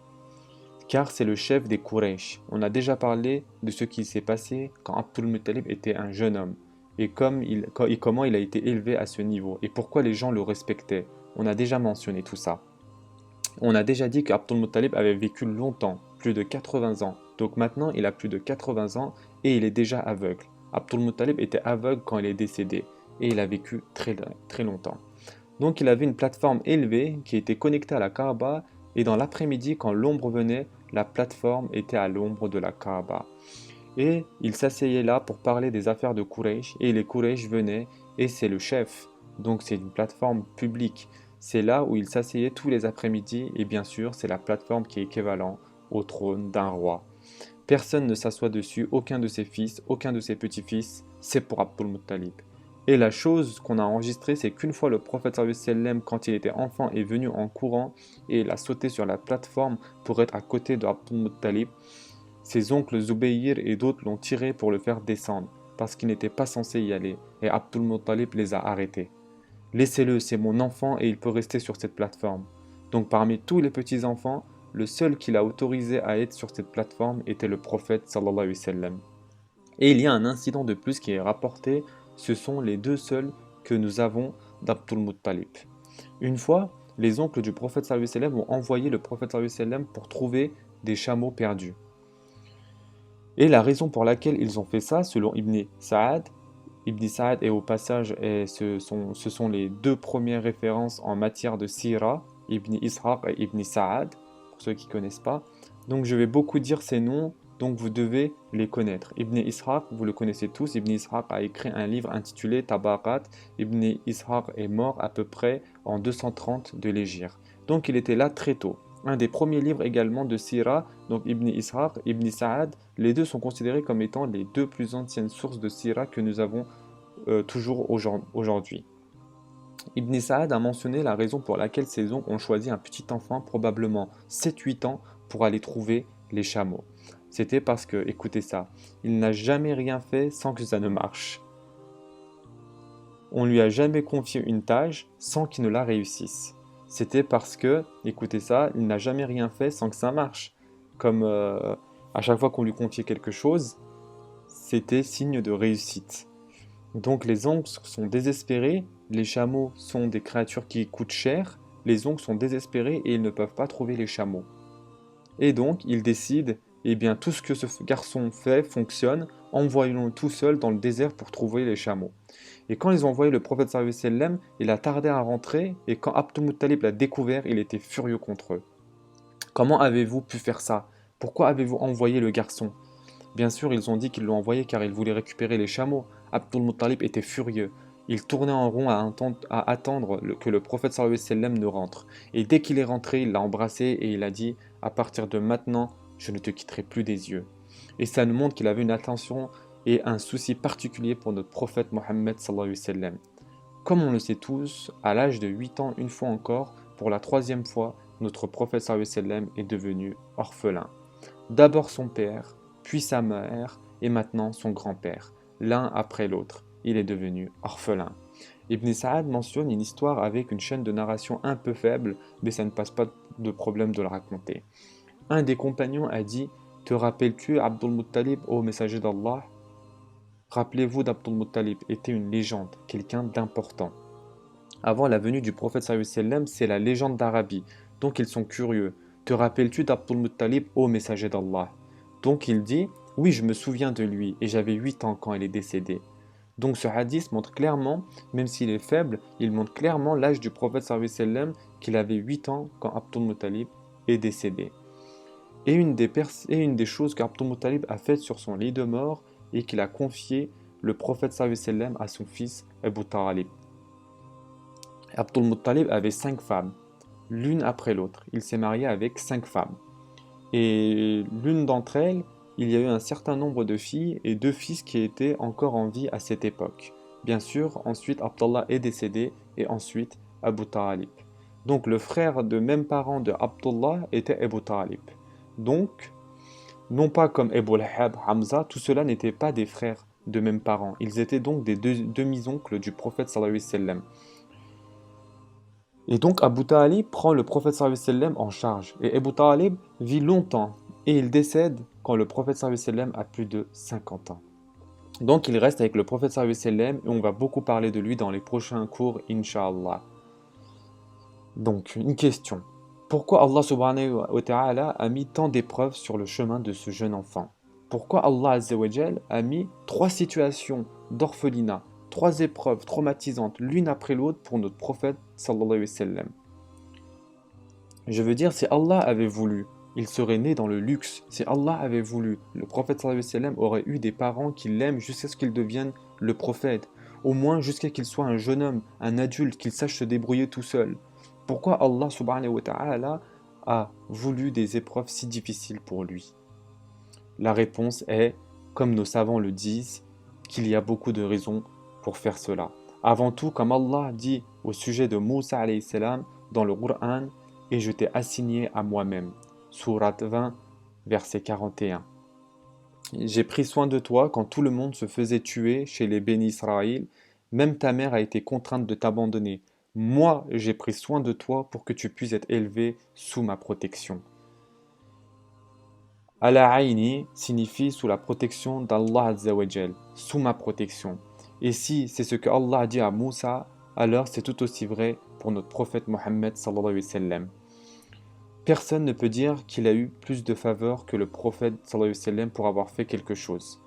car c'est le chef des Quraysh. On a déjà parlé de ce qui s'est passé quand Abdul Muttalib était un jeune homme, et comment il a été élevé à ce niveau, et pourquoi les gens le respectaient. On a déjà mentionné tout ça. On a déjà dit qu'Abdul Muttalib avait vécu longtemps, plus de 80 ans. Donc maintenant, il a plus de 80 ans et il est déjà aveugle. Abdul Muttalib était aveugle quand il est décédé et il a vécu très, très longtemps. Donc il avait une plateforme élevée qui était connectée à la Kaaba, et dans l'après-midi, quand l'ombre venait, la plateforme était à l'ombre de la Kaaba. Et il s'asseyait là pour parler des affaires de Quraysh, et les Quraysh venaient, et c'est le chef. Donc c'est une plateforme publique. C'est là où il s'asseyait tous les après-midi, et bien sûr, c'est la plateforme qui est équivalent au trône d'un roi. Personne ne s'assoit dessus, aucun de ses fils, aucun de ses petits-fils, c'est pour Abdul Muttalib. Et la chose qu'on a enregistrée, c'est qu'une fois le prophète sallallahu alayhi wa sallam, quand il était enfant, est venu en courant et il a sauté sur la plateforme pour être à côté de Abdul Muttalib. Ses oncles Zubayr et d'autres l'ont tiré pour le faire descendre, parce qu'il n'était pas censé y aller, et Abdul Muttalib les a arrêtés. Laissez-le, c'est mon enfant et il peut rester sur cette plateforme. Donc parmi tous les petits-enfants, le seul qu'il a autorisé à être sur cette plateforme était le prophète sallallahu alayhi wa sallam. Et il y a un incident de plus qui est rapporté, ce sont les deux seuls que nous avons d'Abdul Muttalib. Une fois, les oncles du prophète sallallahu alayhi wa sallam ont envoyé le prophète sallallahu alayhi wa sallam pour trouver des chameaux perdus. Et la raison pour laquelle ils ont fait ça, selon Ibn Sa'ad est au passage, ce sont les deux premières références en matière de Sira, Ibn Ishaq et Ibn Sa'ad, pour ceux qui ne connaissent pas. Donc je vais beaucoup dire ces noms, donc vous devez les connaître. Ibn Ishaq, vous le connaissez tous, Ibn Ishaq a écrit un livre intitulé Tabaqat. Ibn Ishaq est mort à peu près en 230 de l'Hégire. Donc il était là très tôt. Un des premiers livres également de Sira, donc Ibn Ishaq, Ibn Sa'ad, les deux sont considérés comme étant les deux plus anciennes sources de Sira que nous avons toujours aujourd'hui. Ibn Sa'ad a mentionné la raison pour laquelle ses oncles ont choisi un petit enfant, probablement 7-8 ans, pour aller trouver les chameaux. C'était parce que, écoutez ça, il n'a jamais rien fait sans que ça ne marche. On lui a jamais confié une tâche sans qu'il ne la réussisse. C'était parce que, écoutez ça, il n'a jamais rien fait sans que ça marche. Comme à chaque fois qu'on lui confiait quelque chose, c'était signe de réussite. Donc les oncles sont désespérés, les chameaux sont des créatures qui coûtent cher, les oncles sont désespérés et ils ne peuvent pas trouver les chameaux. Et donc ils décident, eh bien tout ce que ce garçon fait fonctionne, envoyons-le tout seul dans le désert pour trouver les chameaux. Et quand ils ont envoyé le prophète sallallahu alayhi wa sallam, il a tardé à rentrer, et quand Abdul Muttalib l'a découvert, il était furieux contre eux. Comment avez-vous pu faire ça? Pourquoi avez-vous envoyé le garçon? Bien sûr, ils ont dit qu'ils l'ont envoyé car ils voulaient récupérer les chameaux. Abdul Muttalib était furieux. Il tournait en rond à attendre que le prophète sallallahu alayhi wa sallam ne rentre. Et dès qu'il est rentré, il l'a embrassé et il a dit à partir de maintenant, je ne te quitterai plus des yeux. Et ça nous montre qu'il avait une attention et un souci particulier pour notre prophète Mohammed sallallahu alayhi wa sallam. Comme on le sait tous, à l'âge de 8 ans, une fois encore, pour la troisième fois, notre prophète sallallahu alayhi wa sallam est devenu orphelin. D'abord son père, puis sa mère, et maintenant son grand-père. L'un après l'autre, il est devenu orphelin. Ibn Saad mentionne une histoire avec une chaîne de narration un peu faible, mais ça ne passe pas de problème de le raconter. Un des compagnons a dit: Te rappelles-tu Abdul Muttalib, ô messager d'Allah? Rappelez-vous d'Abdul Muttalib, était une légende, quelqu'un d'important. Avant la venue du prophète sallallahu alayhi wa sallam, c'est la légende d'Arabie, donc ils sont curieux. Te rappelles-tu d'Abdul Muttalib, ô messager d'Allah? Donc il dit: Oui, je me souviens de lui, et j'avais 8 ans quand il est décédé. Donc ce hadith montre clairement, même s'il est faible, il montre clairement l'âge du prophète sallallahu alayhi wa sallam, qu'il avait 8 ans quand Abdul Muttalib est décédé. Et une des choses qu'Abdul Muttalib a faites sur son lit de mort est qu'il a confié le prophète sallallahu alayhi wa sallam à son fils Abu Talib. Abdul Muttalib avait 5 femmes, l'une après l'autre. Il s'est marié avec 5 femmes. Et l'une d'entre elles, il y a eu un certain nombre de filles et 2 fils qui étaient encore en vie à cette époque. Bien sûr, ensuite Abdallah est décédé et ensuite Abu Talib. Donc le frère de même parent de Abdullah était Abu Talib. Donc, non pas comme Abu Lahab, Hamza, tout cela n'étaient pas des frères de même parent. Ils étaient donc des demi-oncles du prophète sallallahu alayhi wa sallam. Et donc Abu Talib prend le prophète sallallahu alayhi wa sallam en charge. Et Abu Talib vit longtemps et il décède quand le prophète sallallahu alayhi wa sallam a plus de 50 ans. Donc il reste avec le prophète sallallahu alayhi wa sallam et on va beaucoup parler de lui dans les prochains cours, Inch'Allah. Donc une question. Pourquoi Allah subhanahu wa ta'ala a mis tant d'épreuves sur le chemin de ce jeune enfant? Pourquoi Allah azza wa jal a mis 3 situations d'orphelinat, 3 épreuves traumatisantes l'une après l'autre pour notre prophète sallallahu alayhi wa sallam? Je veux dire, si Allah avait voulu, il serait né dans le luxe. Si Allah avait voulu, le prophète sallallahu alayhi wa sallam aurait eu des parents qui l'aiment jusqu'à ce qu'il devienne le prophète. Au moins jusqu'à qu'il soit un jeune homme, un adulte, qu'il sache se débrouiller tout seul. Pourquoi Allah subhanahu wa ta'ala a voulu des épreuves si difficiles pour lui? La réponse est, comme nos savants le disent, qu'il y a beaucoup de raisons pour faire cela. Avant tout, comme Allah dit au sujet de Moussa alayhi salam dans le Coran, et je t'ai assigné à moi-même. Sourate 20, verset 41. J'ai pris soin de toi quand tout le monde se faisait tuer chez les bénis Israël, même ta mère a été contrainte de t'abandonner. Moi, j'ai pris soin de toi pour que tu puisses être élevé sous ma protection. Ala-Aini signifie sous la protection d'Allah Azza wa Jal, sous ma protection. Et si c'est ce que Allah a dit à Moussa, alors c'est tout aussi vrai pour notre prophète Mohammed sallallahu alayhi wa sallam. Personne ne peut dire qu'il a eu plus de faveur que le prophète sallallahu alayhi wa sallam pour avoir fait quelque chose.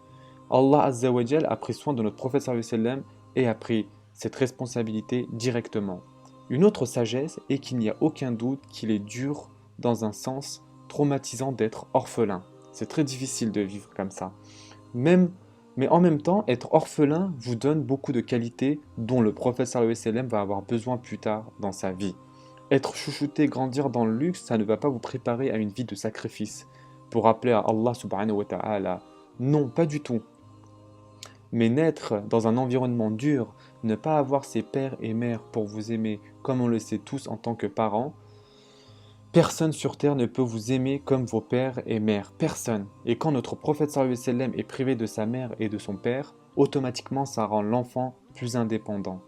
Allah Azza wa Jal a pris soin de notre prophète sallallahu alayhi wa sallam et a pris cette responsabilité directement. Une autre sagesse est qu'il n'y a aucun doute qu'il est dur, dans un sens traumatisant, d'être orphelin. C'est très difficile de vivre comme ça. Mais en même temps, être orphelin vous donne beaucoup de qualités dont le prophète sallallahu alayhi wa sallam va avoir besoin plus tard dans sa vie. Être chouchouté, grandir dans le luxe, ça ne va pas vous préparer à une vie de sacrifice pour appeler à Allah subhanahu wa ta'ala. Non, pas du tout. Mais naître dans un environnement dur, ne pas avoir ses pères et mères pour vous aimer comme on le sait tous en tant que parents, personne sur terre ne peut vous aimer comme vos pères et mères. Personne. Et quand notre prophète sallallahu alayhi wa sallam est privé de sa mère et de son père, automatiquement ça rend l'enfant plus indépendant.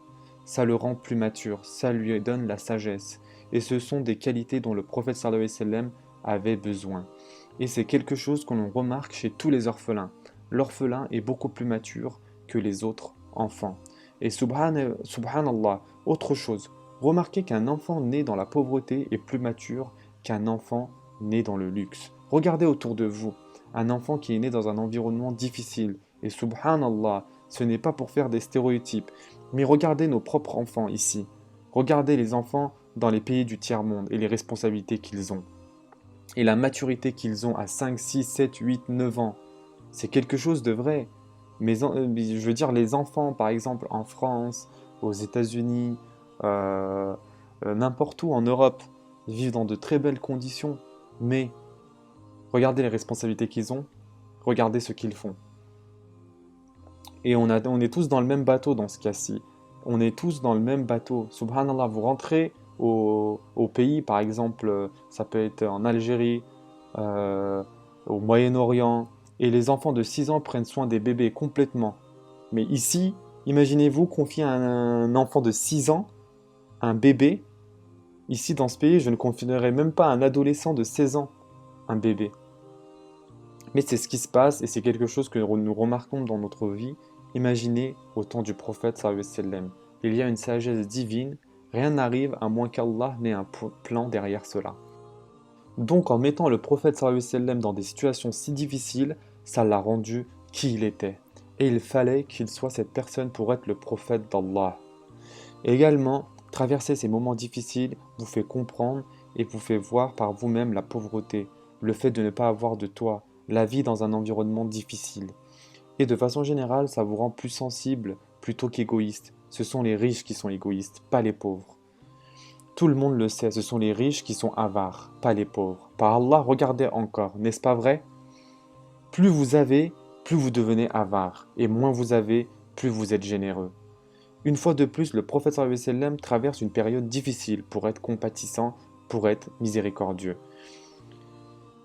Ça le rend plus mature, ça lui donne la sagesse. Et ce sont des qualités dont le prophète sallallahu alayhi wa sallam avait besoin. Et c'est quelque chose que l'on remarque chez tous les orphelins. L'orphelin est beaucoup plus mature que les autres enfants. Et subhanallah, autre chose, remarquez qu'un enfant né dans la pauvreté est plus mature qu'un enfant né dans le luxe. Regardez autour de vous, un enfant qui est né dans un environnement difficile. Et subhanallah, ce n'est pas pour faire des stéréotypes, mais regardez nos propres enfants ici. Regardez les enfants dans les pays du tiers-monde et les responsabilités qu'ils ont. Et la maturité qu'ils ont à 5, 6, 7, 8, 9 ans. C'est quelque chose de vrai. Mais je veux dire, les enfants, par exemple, en France, aux États-Unis, n'importe où en Europe, vivent dans de très belles conditions. Mais regardez les responsabilités qu'ils ont, regardez ce qu'ils font. Et on est tous dans le même bateau dans ce cas-ci. On est tous dans le même bateau. Subhanallah, vous rentrez au pays, par exemple, ça peut être en Algérie, euh, au Moyen-Orient, et les enfants de 6 ans prennent soin des bébés complètement. Mais ici, imaginez-vous confier à un enfant de 6 ans, un bébé. Ici, dans ce pays, je ne confierais même pas à un adolescent de 16 ans, un bébé. Mais c'est ce qui se passe et c'est quelque chose que nous remarquons dans notre vie. Imaginez au temps du prophète sallallahu alayhi wa sallam. Il y a une sagesse divine, rien n'arrive à moins qu'Allah n'ait un plan derrière cela. Donc en mettant le prophète sallallahu alayhi wa sallam dans des situations si difficiles, ça l'a rendu qui il était. Et il fallait qu'il soit cette personne pour être le prophète d'Allah. Également, traverser ces moments difficiles vous fait comprendre et vous fait voir par vous-même la pauvreté, le fait de ne pas avoir de toit, la vie dans un environnement difficile. Et de façon générale, ça vous rend plus sensible plutôt qu'égoïste. Ce sont les riches qui sont égoïstes, pas les pauvres. Tout le monde le sait, ce sont les riches qui sont avares, pas les pauvres. Par Allah, regardez encore, n'est-ce pas vrai? Plus vous avez, plus vous devenez avare, et moins vous avez, plus vous êtes généreux. Une fois de plus, le prophète sallallahu alayhi wa sallam traverse une période difficile pour être compatissant, pour être miséricordieux.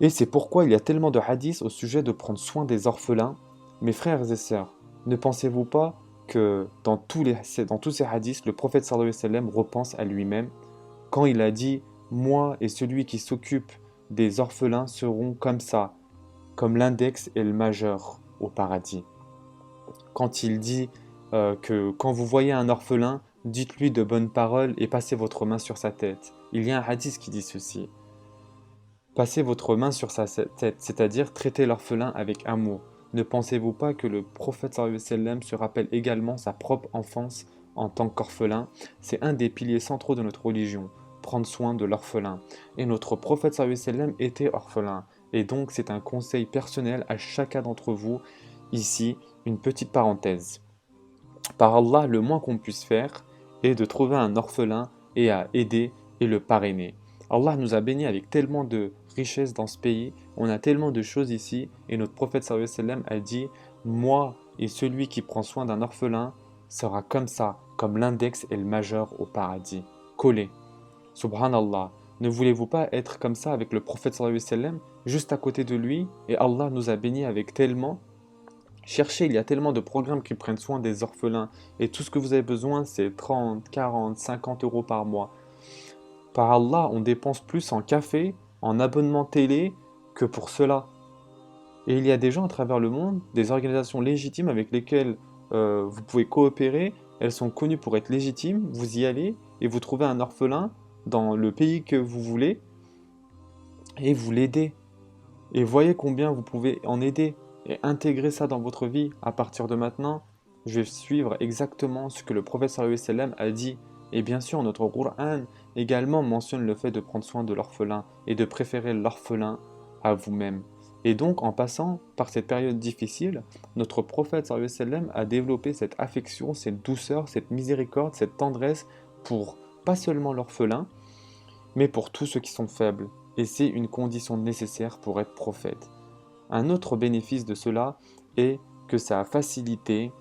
Et c'est pourquoi il y a tellement de hadiths au sujet de prendre soin des orphelins. Mes frères et sœurs, ne pensez-vous pas que dans tous ces hadiths, le prophète sallallahu alayhi wa sallam repense à lui-même quand il a dit « Moi et celui qui s'occupe des orphelins seront comme ça, comme l'index et le majeur au paradis. » Quand il dit que quand vous voyez un orphelin, dites-lui de bonnes paroles et passez votre main sur sa tête. Il y a un hadith qui dit ceci. Passez votre main sur sa tête, c'est-à-dire traitez l'orphelin avec amour. Ne pensez-vous pas que le prophète sallallahu alayhi wa sallam se rappelle également sa propre enfance en tant qu'orphelin? C'est un des piliers centraux de notre religion, prendre soin de l'orphelin. Et notre prophète sallallahu alayhi wa sallam était orphelin. Et donc c'est un conseil personnel à chacun d'entre vous. Ici, une petite parenthèse. Par Allah, le moins qu'on puisse faire est de trouver un orphelin et à aider et le parrainer. Allah nous a bénis avec tellement de richesses dans ce pays, on a tellement de choses ici, et notre prophète sallallahu alayhi wa sallam a dit « Moi et celui qui prend soin d'un orphelin sera comme ça, comme l'index et le majeur au paradis. » Collé. Subhanallah. Ne voulez-vous pas être comme ça avec le prophète sallallahu alayhi wa sallam, juste à côté de lui, et Allah nous a bénis avec tellement. Cherchez, il y a tellement de programmes qui prennent soin des orphelins et tout ce que vous avez besoin, c'est 30, 40, 50 euros par mois. Par Allah, on dépense plus en café, en abonnement télé que pour cela. Et il y a des gens à travers le monde, des organisations légitimes avec lesquelles vous pouvez coopérer. Elles sont connues pour être légitimes. Vous y allez et vous trouvez un orphelin dans le pays que vous voulez et vous l'aidez. Et voyez combien vous pouvez en aider et intégrer ça dans votre vie. À partir de maintenant, je vais suivre exactement ce que le prophète sallallahu alayhi wa sallam a dit. Et bien sûr, notre Coran également mentionne le fait de prendre soin de l'orphelin et de préférer l'orphelin à vous-même. Et donc, en passant par cette période difficile, notre prophète sallallahu alayhi wa sallam a développé cette affection, cette douceur, cette miséricorde, cette tendresse pour pas seulement l'orphelin, mais pour tous ceux qui sont faibles. Et c'est une condition nécessaire pour être prophète. Un autre bénéfice de cela est que ça a facilité,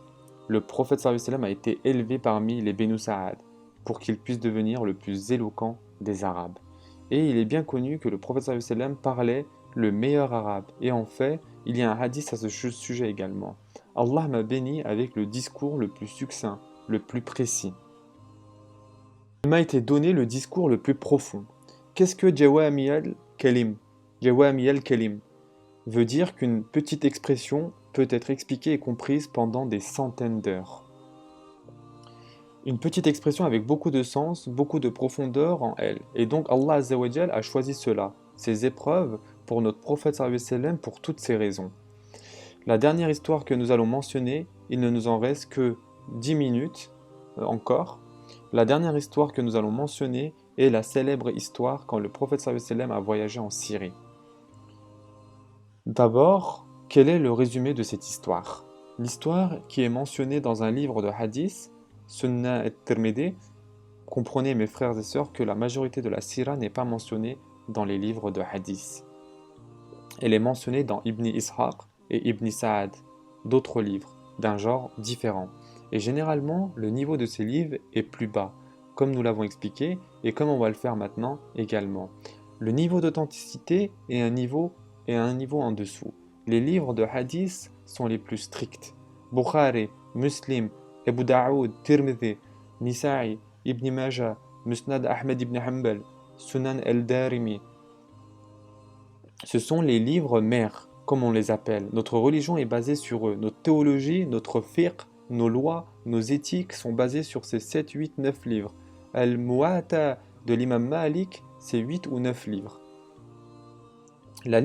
le prophète sallallahu alayhi wa sallam a été élevé parmi les Benu Sa'ad pour qu'il puisse devenir le plus éloquent des Arabes. Et il est bien connu que le prophète sallallahu alayhi wa sallam parlait le meilleur arabe. Et en fait, il y a un hadith à ce sujet également. Allah m'a béni avec le discours le plus succinct, le plus précis. Il m'a été donné le discours le plus profond. Qu'est-ce que Jawami al-Kalim? Jawami al-Kalim veut dire qu'une petite expression peut être expliquée et comprise pendant des centaines d'heures. Une petite expression avec beaucoup de sens, beaucoup de profondeur en elle. Et donc Allah Azza wa Jal a choisi cela, ces épreuves, pour notre prophète sallallahu alayhi wa sallam, pour toutes ces raisons. La dernière histoire que nous allons mentionner, il ne nous en reste que 10 minutes encore. La dernière histoire que nous allons mentionner est la célèbre histoire quand le prophète sallallahu alayhi wa sallam a voyagé en Syrie. D'abord, quel est le résumé de cette histoire? L'histoire qui est mentionnée dans un livre de hadith, Sunnah at-Tirmidhi, comprenez mes frères et sœurs que la majorité de la sira n'est pas mentionnée dans les livres de hadith. Elle est mentionnée dans Ibn Ishaq et Ibn Sa'ad, d'autres livres, d'un genre différent. Et généralement, le niveau de ces livres est plus bas, comme nous l'avons expliqué, et comme on va le faire maintenant également. Le niveau d'authenticité est à un niveau en dessous. Les livres de hadith sont les plus stricts. Bukhari, Muslim, Abu Daoud, Tirmidhi, Nisa'i, Ibn Majah, Musnad Ahmed ibn Hanbal, Sunan al-Darimi. Ce sont les livres mères, comme on les appelle. Notre religion est basée sur eux. Notre théologie, notre fiqh, nos lois, nos éthiques sont basées sur ces 7, 8, 9 livres. Al-Muwatta de l'imam Malik, c'est 8 ou 9 livres. Les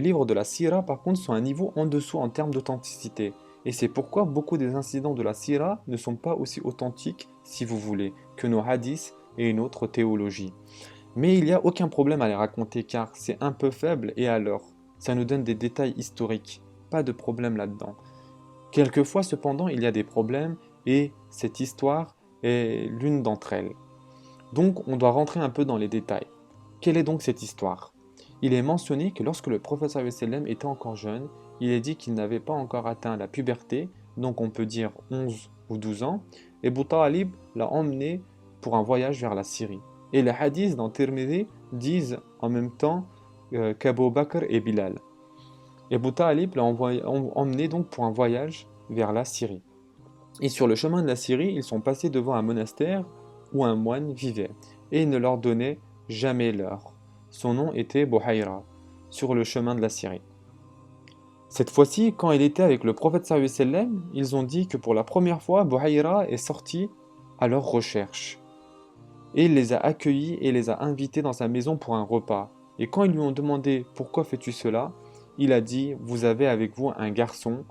livres de la Sira, par contre, sont un niveau en dessous en termes d'authenticité. Et c'est pourquoi beaucoup des incidents de la Sira ne sont pas aussi authentiques, si vous voulez, que nos hadiths et une autre théologie. Mais il n'y a aucun problème à les raconter car c'est un peu faible et alors, ça nous donne des détails historiques. Pas de problème là-dedans. Quelquefois, cependant, il y a des problèmes et cette histoire est l'une d'entre elles. Donc, on doit rentrer un peu dans les détails. Quelle est donc cette histoire? Il est mentionné que lorsque le prophète sallallahu alayhi wa sallam était encore jeune, il est dit qu'il n'avait pas encore atteint la puberté, donc on peut dire 11 ou 12 ans, et Abu Talib l'a emmené pour un voyage vers la Syrie. Et les hadiths dans Tirmidhi disent en même temps qu'Abu Bakr et Bilal. Et Abu Talib l'a emmené donc pour un voyage vers la Syrie. Et sur le chemin de la Syrie, ils sont passés devant un monastère où un moine vivait, et il ne leur donnait jamais l'heure. Son nom était Buhayra, sur le chemin de la Syrie. Cette fois-ci, quand il était avec le prophète sallallahu alayhi wa sallam, ils ont dit que pour la première fois, Buhayra est sorti à leur recherche. Et il les a accueillis et les a invités dans sa maison pour un repas. Et quand ils lui ont demandé pourquoi fais-tu cela, il a dit vous avez avec vous un garçon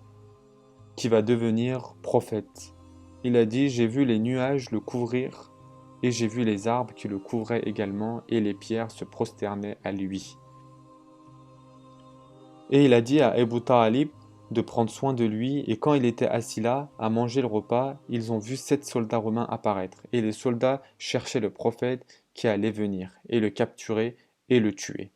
qui va devenir prophète. Il a dit j'ai vu les nuages le couvrir et j'ai vu les arbres qui le couvraient également et les pierres se prosternaient à lui. Et il a dit à Abu Talib de prendre soin de lui et quand il était assis là à manger le repas, ils ont vu 7 soldats romains apparaître et les soldats cherchaient le prophète qui allait venir et le capturer et le tuer.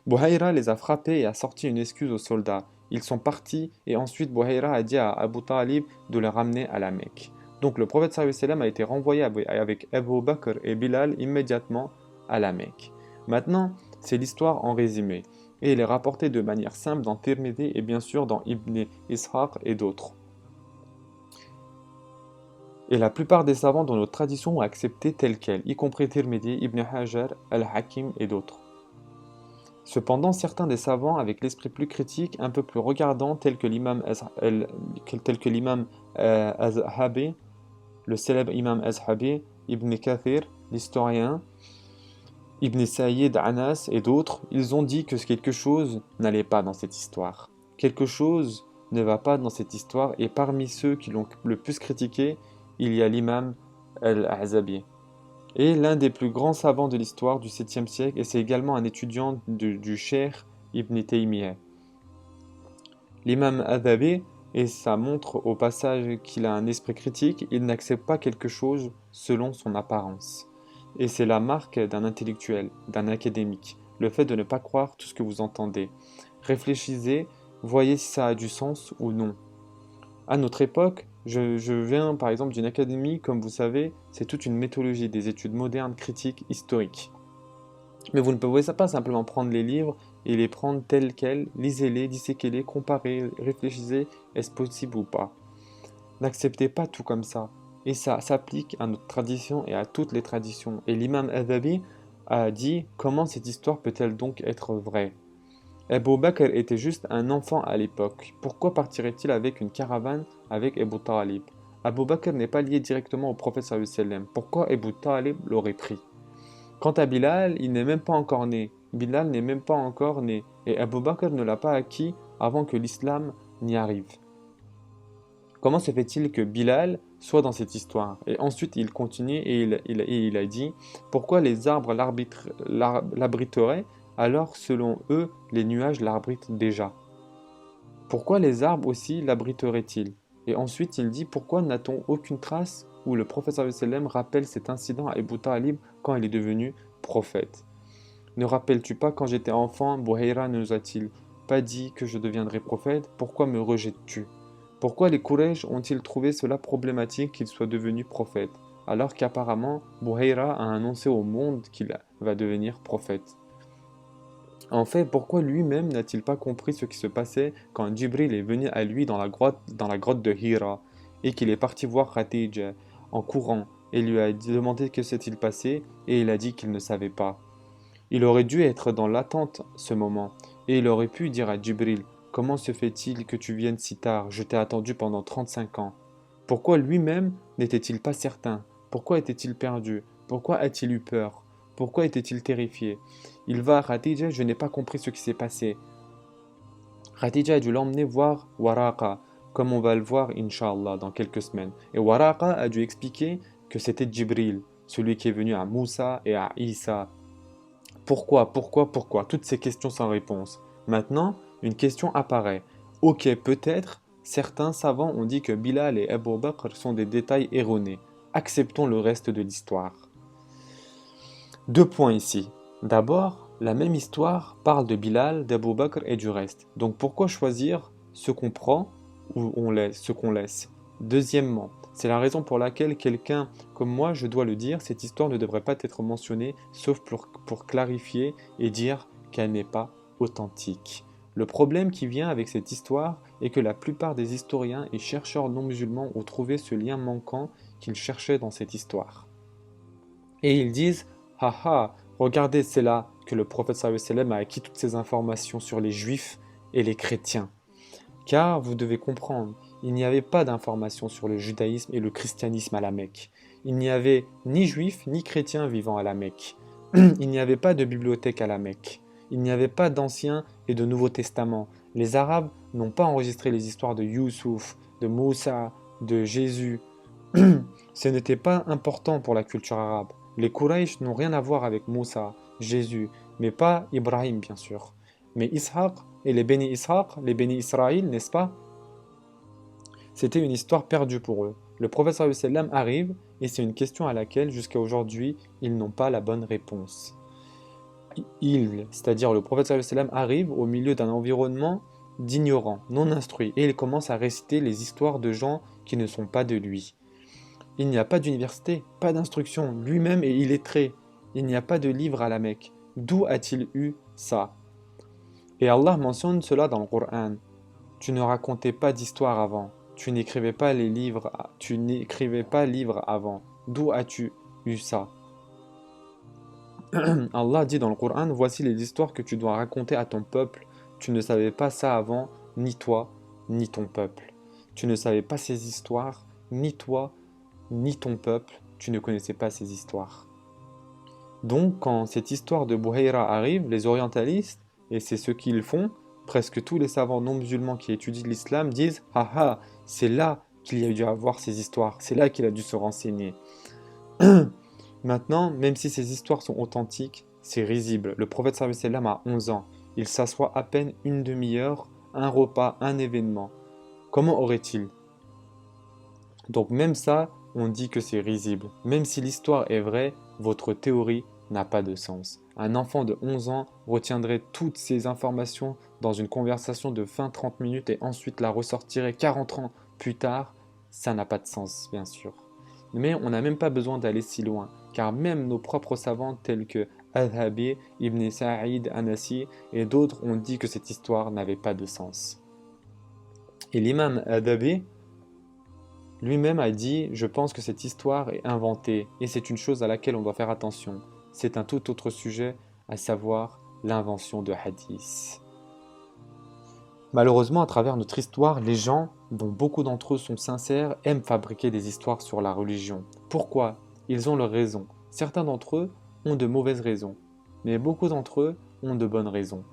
Buhayra les a frappés et a sorti une excuse aux soldats. Ils sont partis et ensuite Buhayra a dit à Abu Talib de le ramener à la Mecque. Donc le prophète sallallahu alayhi wa sallam a été renvoyé avec Abu Bakr et Bilal immédiatement à la Mecque. Maintenant, c'est l'histoire en résumé. Et il est rapporté de manière simple dans Tirmidhi et bien sûr dans Ibn Ishaq et d'autres. Et la plupart des savants dans notre tradition ont accepté tel quel, y compris Tirmidhi, Ibn Hajar, Al-Hakim et d'autres. Cependant, certains des savants avec l'esprit plus critique, un peu plus regardant, tels que l'imam Azhabi, le célèbre imam Azhabi, Ibn Kathir, l'historien, Ibn Sayyid Anas et d'autres, ils ont dit que quelque chose n'allait pas dans cette histoire. Quelque chose ne va pas dans cette histoire et parmi ceux qui l'ont le plus critiqué, il y a l'imam Al-Azabi. Et l'un des plus grands savants de l'histoire du 7e siècle et c'est également un étudiant du Cheikh Ibn Taymiyyah. L'imam Azabi, et ça montre au passage qu'il a un esprit critique, il n'accepte pas quelque chose selon son apparence. Et c'est la marque d'un intellectuel, d'un académique, le fait de ne pas croire tout ce que vous entendez. Réfléchissez, voyez si ça a du sens ou non. À notre époque, je viens par exemple d'une académie, comme vous savez, c'est toute une méthodologie, des études modernes, critiques, historiques. Mais vous ne pouvez pas simplement prendre les livres et les prendre tels quels, lisez-les, disséquez-les, comparez, réfléchissez, est-ce possible ou pas. N'acceptez pas tout comme ça. Et ça s'applique à notre tradition et à toutes les traditions. Et l'imam Adhabi a dit comment cette histoire peut-elle donc être vraie? Abu Bakr était juste un enfant à l'époque. Pourquoi partirait-il avec une caravane avec Abu Talib? Abu Bakr n'est pas lié directement au prophète sallallahu alayhi wa sallam. Pourquoi Abu Talib l'aurait pris? Quant à Bilal, il n'est même pas encore né. Bilal n'est même pas encore né. Et Abu Bakr ne l'a pas acquis avant que l'islam n'y arrive. Comment se fait-il que Bilal soit dans cette histoire? Et ensuite, il continue et il a dit pourquoi les arbres l'abriteraient alors, selon eux, les nuages l'abritent déjà? Pourquoi les arbres aussi l'abriteraient-ils? Et ensuite, il dit pourquoi n'a-t-on aucune trace où le prophète sallallahu alayhi wa sallam rappelle cet incident à Abu Talib quand il est devenu prophète? Ne rappelles-tu pas quand j'étais enfant, Bouhaïra ne nous a-t-il pas dit que je deviendrais prophète? Pourquoi me rejettes-tu? Pourquoi les Quraysh ont-ils trouvé cela problématique qu'il soit devenu prophète, alors qu'apparemment Bouhaïra a annoncé au monde qu'il va devenir prophète? En fait, pourquoi lui-même n'a-t-il pas compris ce qui se passait quand Djibril est venu à lui dans la grotte de Hira et qu'il est parti voir Khadija en courant et lui a demandé que s'est-il passé et il a dit qu'il ne savait pas. Il aurait dû être dans l'attente ce moment et il aurait pu dire à Djibril: Comment se fait-il que tu viennes si tard? Je t'ai attendu pendant 35 ans. Pourquoi lui-même n'était-il pas certain? Pourquoi était-il perdu? Pourquoi a-t-il eu peur? Pourquoi était-il terrifié? Il va à Khadija, je n'ai pas compris ce qui s'est passé. Khadija a dû l'emmener voir Waraqa, comme on va le voir, Inch'Allah, dans quelques semaines. Et Waraqa a dû expliquer que c'était Djibril, celui qui est venu à Moussa et à Isa. Pourquoi? Toutes ces questions sans réponse. Maintenant, une question apparaît. Ok, peut-être, certains savants ont dit que Bilal et Abu Bakr sont des détails erronés. Acceptons le reste de l'histoire. Deux points ici. D'abord, la même histoire parle de Bilal, d'Abu Bakr et du reste. Donc pourquoi choisir ce qu'on prend ou ce qu'on laisse? Deuxièmement, c'est la raison pour laquelle quelqu'un comme moi, je dois le dire, cette histoire ne devrait pas être mentionnée, sauf pour clarifier et dire qu'elle n'est pas authentique. Le problème qui vient avec cette histoire est que la plupart des historiens et chercheurs non musulmans ont trouvé ce lien manquant qu'ils cherchaient dans cette histoire. Et ils disent: Haha, regardez, c'est là que le prophète sallallahu alayhi wa sallam a acquis toutes ces informations sur les juifs et les chrétiens. Car vous devez comprendre, il n'y avait pas d'informations sur le judaïsme et le christianisme à la Mecque. Il n'y avait ni juifs ni chrétiens vivant à la Mecque. Il n'y avait pas de bibliothèque à la Mecque. Il n'y avait pas d'Ancien et de Nouveau Testament. Les Arabes n'ont pas enregistré les histoires de Youssouf, de Moussa, de Jésus. Ce n'était pas important pour la culture arabe. Les Quraysh n'ont rien à voir avec Moussa, Jésus, mais pas Ibrahim bien sûr. Mais Ishaq et les bénis Ishaq, les bénis Israël, n'est-ce pas? C'était une histoire perdue pour eux. Le prophète sallallahu alayhi wa sallam arrive et c'est une question à laquelle jusqu'à aujourd'hui ils n'ont pas la bonne réponse. C'est-à-dire le prophète sallallahu alayhi wa sallam arrive au milieu d'un environnement d'ignorants, non instruits, et il commence à réciter les histoires de gens qui ne sont pas de lui. Il n'y a pas d'université, pas d'instruction, lui-même est illettré. Il n'y a pas de livre à la Mecque. D'où a-t-il eu ça? Et Allah mentionne cela dans le Coran. Tu ne racontais pas d'histoire avant. Tu n'écrivais pas les livres, tu n'écrivais pas livre avant. D'où as-tu eu ça? Allah dit dans le Coran: Voici les histoires que tu dois raconter à ton peuple. Tu ne savais pas ça avant, ni toi, ni ton peuple. Tu ne savais pas ces histoires, ni toi, ni ton peuple, tu ne connaissais pas ces histoires. Donc, quand cette histoire de Bouhaïra arrive, les orientalistes, et c'est ce qu'ils font, presque tous les savants non musulmans qui étudient l'islam disent: Ah ah, c'est là qu'il y a dû avoir ces histoires, c'est là qu'il a dû se renseigner. Maintenant, même si ces histoires sont authentiques, c'est risible. Le prophète sallallahu alayhi wa sallam a 11 ans. Il s'assoit à peine une demi-heure, un repas, un événement. Comment aurait-il? Donc même ça, on dit que c'est risible. Même si l'histoire est vraie, votre théorie n'a pas de sens. Un enfant de 11 ans retiendrait toutes ces informations dans une conversation de 20-30 minutes et ensuite la ressortirait 40 ans plus tard. Ça n'a pas de sens, bien sûr. Mais on n'a même pas besoin d'aller si loin, car même nos propres savants tels que Adhabi, Ibn Sa'id, Anasi et d'autres ont dit que cette histoire n'avait pas de sens. Et l'imam Adhabi lui-même a dit: Je pense que cette histoire est inventée, et c'est une chose à laquelle on doit faire attention. C'est un tout autre sujet, à savoir l'invention de hadiths. Malheureusement, à travers notre histoire, les gens, dont beaucoup d'entre eux sont sincères, aiment fabriquer des histoires sur la religion. Pourquoi? Ils ont leurs raisons. Certains d'entre eux ont de mauvaises raisons, mais beaucoup d'entre eux ont de bonnes raisons.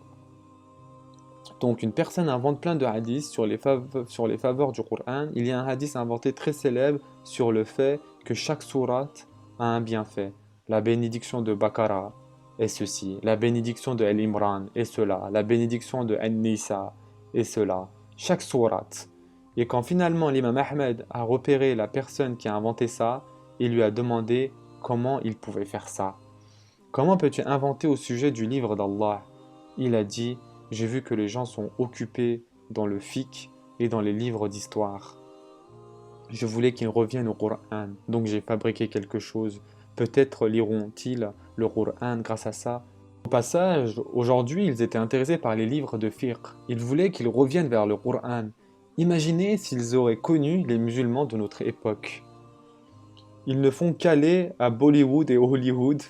Donc une personne invente plein de hadiths sur les faveurs du Coran. Il y a un hadith inventé très célèbre sur le fait que chaque sourate a un bienfait. La bénédiction de Baqara est ceci, la bénédiction de Al-Imran est cela, la bénédiction de An-Nisa est cela. Chaque sourate. Et quand finalement l'imam Ahmed a repéré la personne qui a inventé ça, il lui a demandé comment il pouvait faire ça. Comment peux-tu inventer au sujet du livre d'Allah? Il a dit, j'ai vu que les gens sont occupés dans le fiqh et dans les livres d'histoire. Je voulais qu'ils reviennent au Coran, donc j'ai fabriqué quelque chose. Peut-être liront-ils le Coran grâce à ça. Au passage, aujourd'hui, ils étaient intéressés par les livres de fiqh. Ils voulaient qu'ils reviennent vers le Coran. Imaginez s'ils auraient connu les musulmans de notre époque. Ils ne font qu'aller à Bollywood et Hollywood,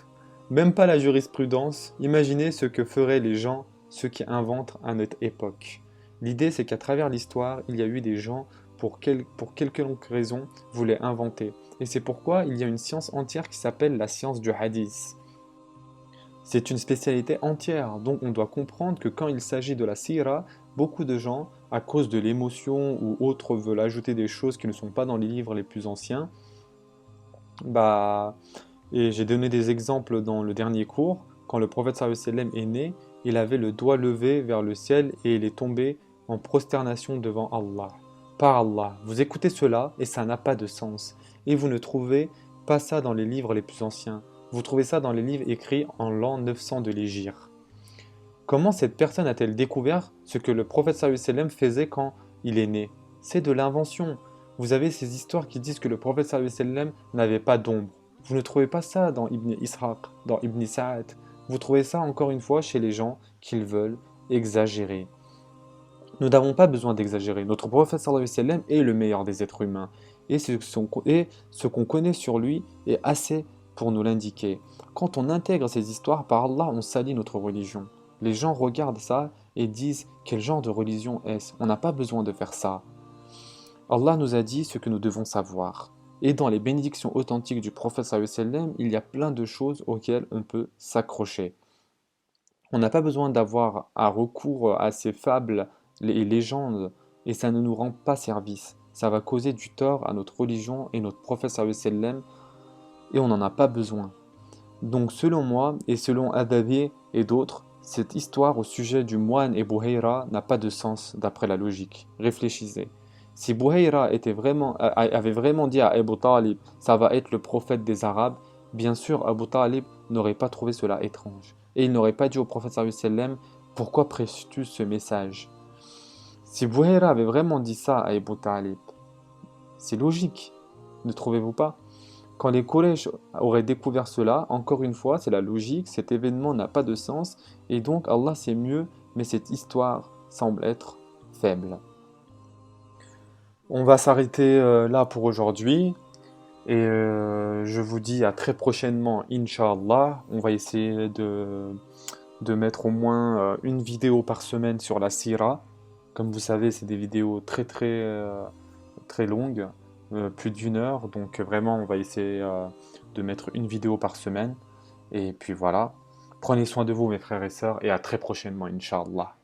même pas la jurisprudence. Imaginez ce que feraient les gens, ceux qui inventent à notre époque. L'idée, c'est qu'à travers l'histoire, il y a eu des gens pour quelconque raison, voulaient inventer. Et c'est pourquoi il y a une science entière qui s'appelle la science du hadith. C'est une spécialité entière, donc on doit comprendre que quand il s'agit de la sira, beaucoup de gens, à cause de l'émotion ou autres, veulent ajouter des choses qui ne sont pas dans les livres les plus anciens. Bah, et j'ai donné des exemples dans le dernier cours. Quand le prophète sallallahu alayhi wa sallam est né, il avait le doigt levé vers le ciel et il est tombé en prosternation devant Allah. Par Allah, vous écoutez cela et ça n'a pas de sens. Et vous ne trouvez pas ça dans les livres les plus anciens. Vous trouvez ça dans les livres écrits en l'an 900 de l'Hégire. Comment cette personne a-t-elle découvert ce que le prophète sallallahu alayhi wa sallam faisait quand il est né? C'est de l'invention. Vous avez ces histoires qui disent que le prophète sallallahu alayhi wa sallam n'avait pas d'ombre. Vous ne trouvez pas ça dans Ibn Ishaq, dans Ibn Sa'ad. Vous trouvez ça encore une fois chez les gens qui veulent exagérer. Nous n'avons pas besoin d'exagérer. Notre prophète sallallahu alayhi wa sallam est le meilleur des êtres humains. Et ce qu'on connaît sur lui est assez pour nous l'indiquer. Quand on intègre ces histoires, par Allah, on salit notre religion. Les gens regardent ça et disent quel genre de religion est-ce? On n'a pas besoin de faire ça. Allah nous a dit ce que nous devons savoir. Et dans les bénédictions authentiques du prophète sallallahu alayhi wa sallam, il y a plein de choses auxquelles on peut s'accrocher. On n'a pas besoin d'avoir un recours à ces fables et légendes, et ça ne nous rend pas service. Ça va causer du tort à notre religion et notre prophète sallallahu alayhi wa sallam, et on n'en a pas besoin. Donc selon moi, et selon Adavi et d'autres, cette histoire au sujet du moine et Bouhaïra n'a pas de sens d'après la logique. Réfléchissez. Si Bouhaïra avait vraiment dit à Abu Talib, ça va être le prophète des Arabes, bien sûr Abu Talib n'aurait pas trouvé cela étrange. Et il n'aurait pas dit au prophète sallallahu alayhi wa sallam, pourquoi prêches-tu ce message? Si Bouhaïra avait vraiment dit ça à Abu Talib, c'est logique, ne trouvez-vous pas? Quand les Quraysh auraient découvert cela, encore une fois, c'est la logique, cet événement n'a pas de sens, et donc Allah sait mieux, mais cette histoire semble être faible. On va s'arrêter là pour aujourd'hui, et je vous dis à très prochainement, Inch'Allah. On va essayer de mettre au moins une vidéo par semaine sur la Sira. Comme vous savez, c'est des vidéos très longues, plus d'1 heure. Donc vraiment, on va essayer de mettre une vidéo par semaine. Et puis voilà. Prenez soin de vous, mes frères et sœurs, et à très prochainement, Inch'Allah.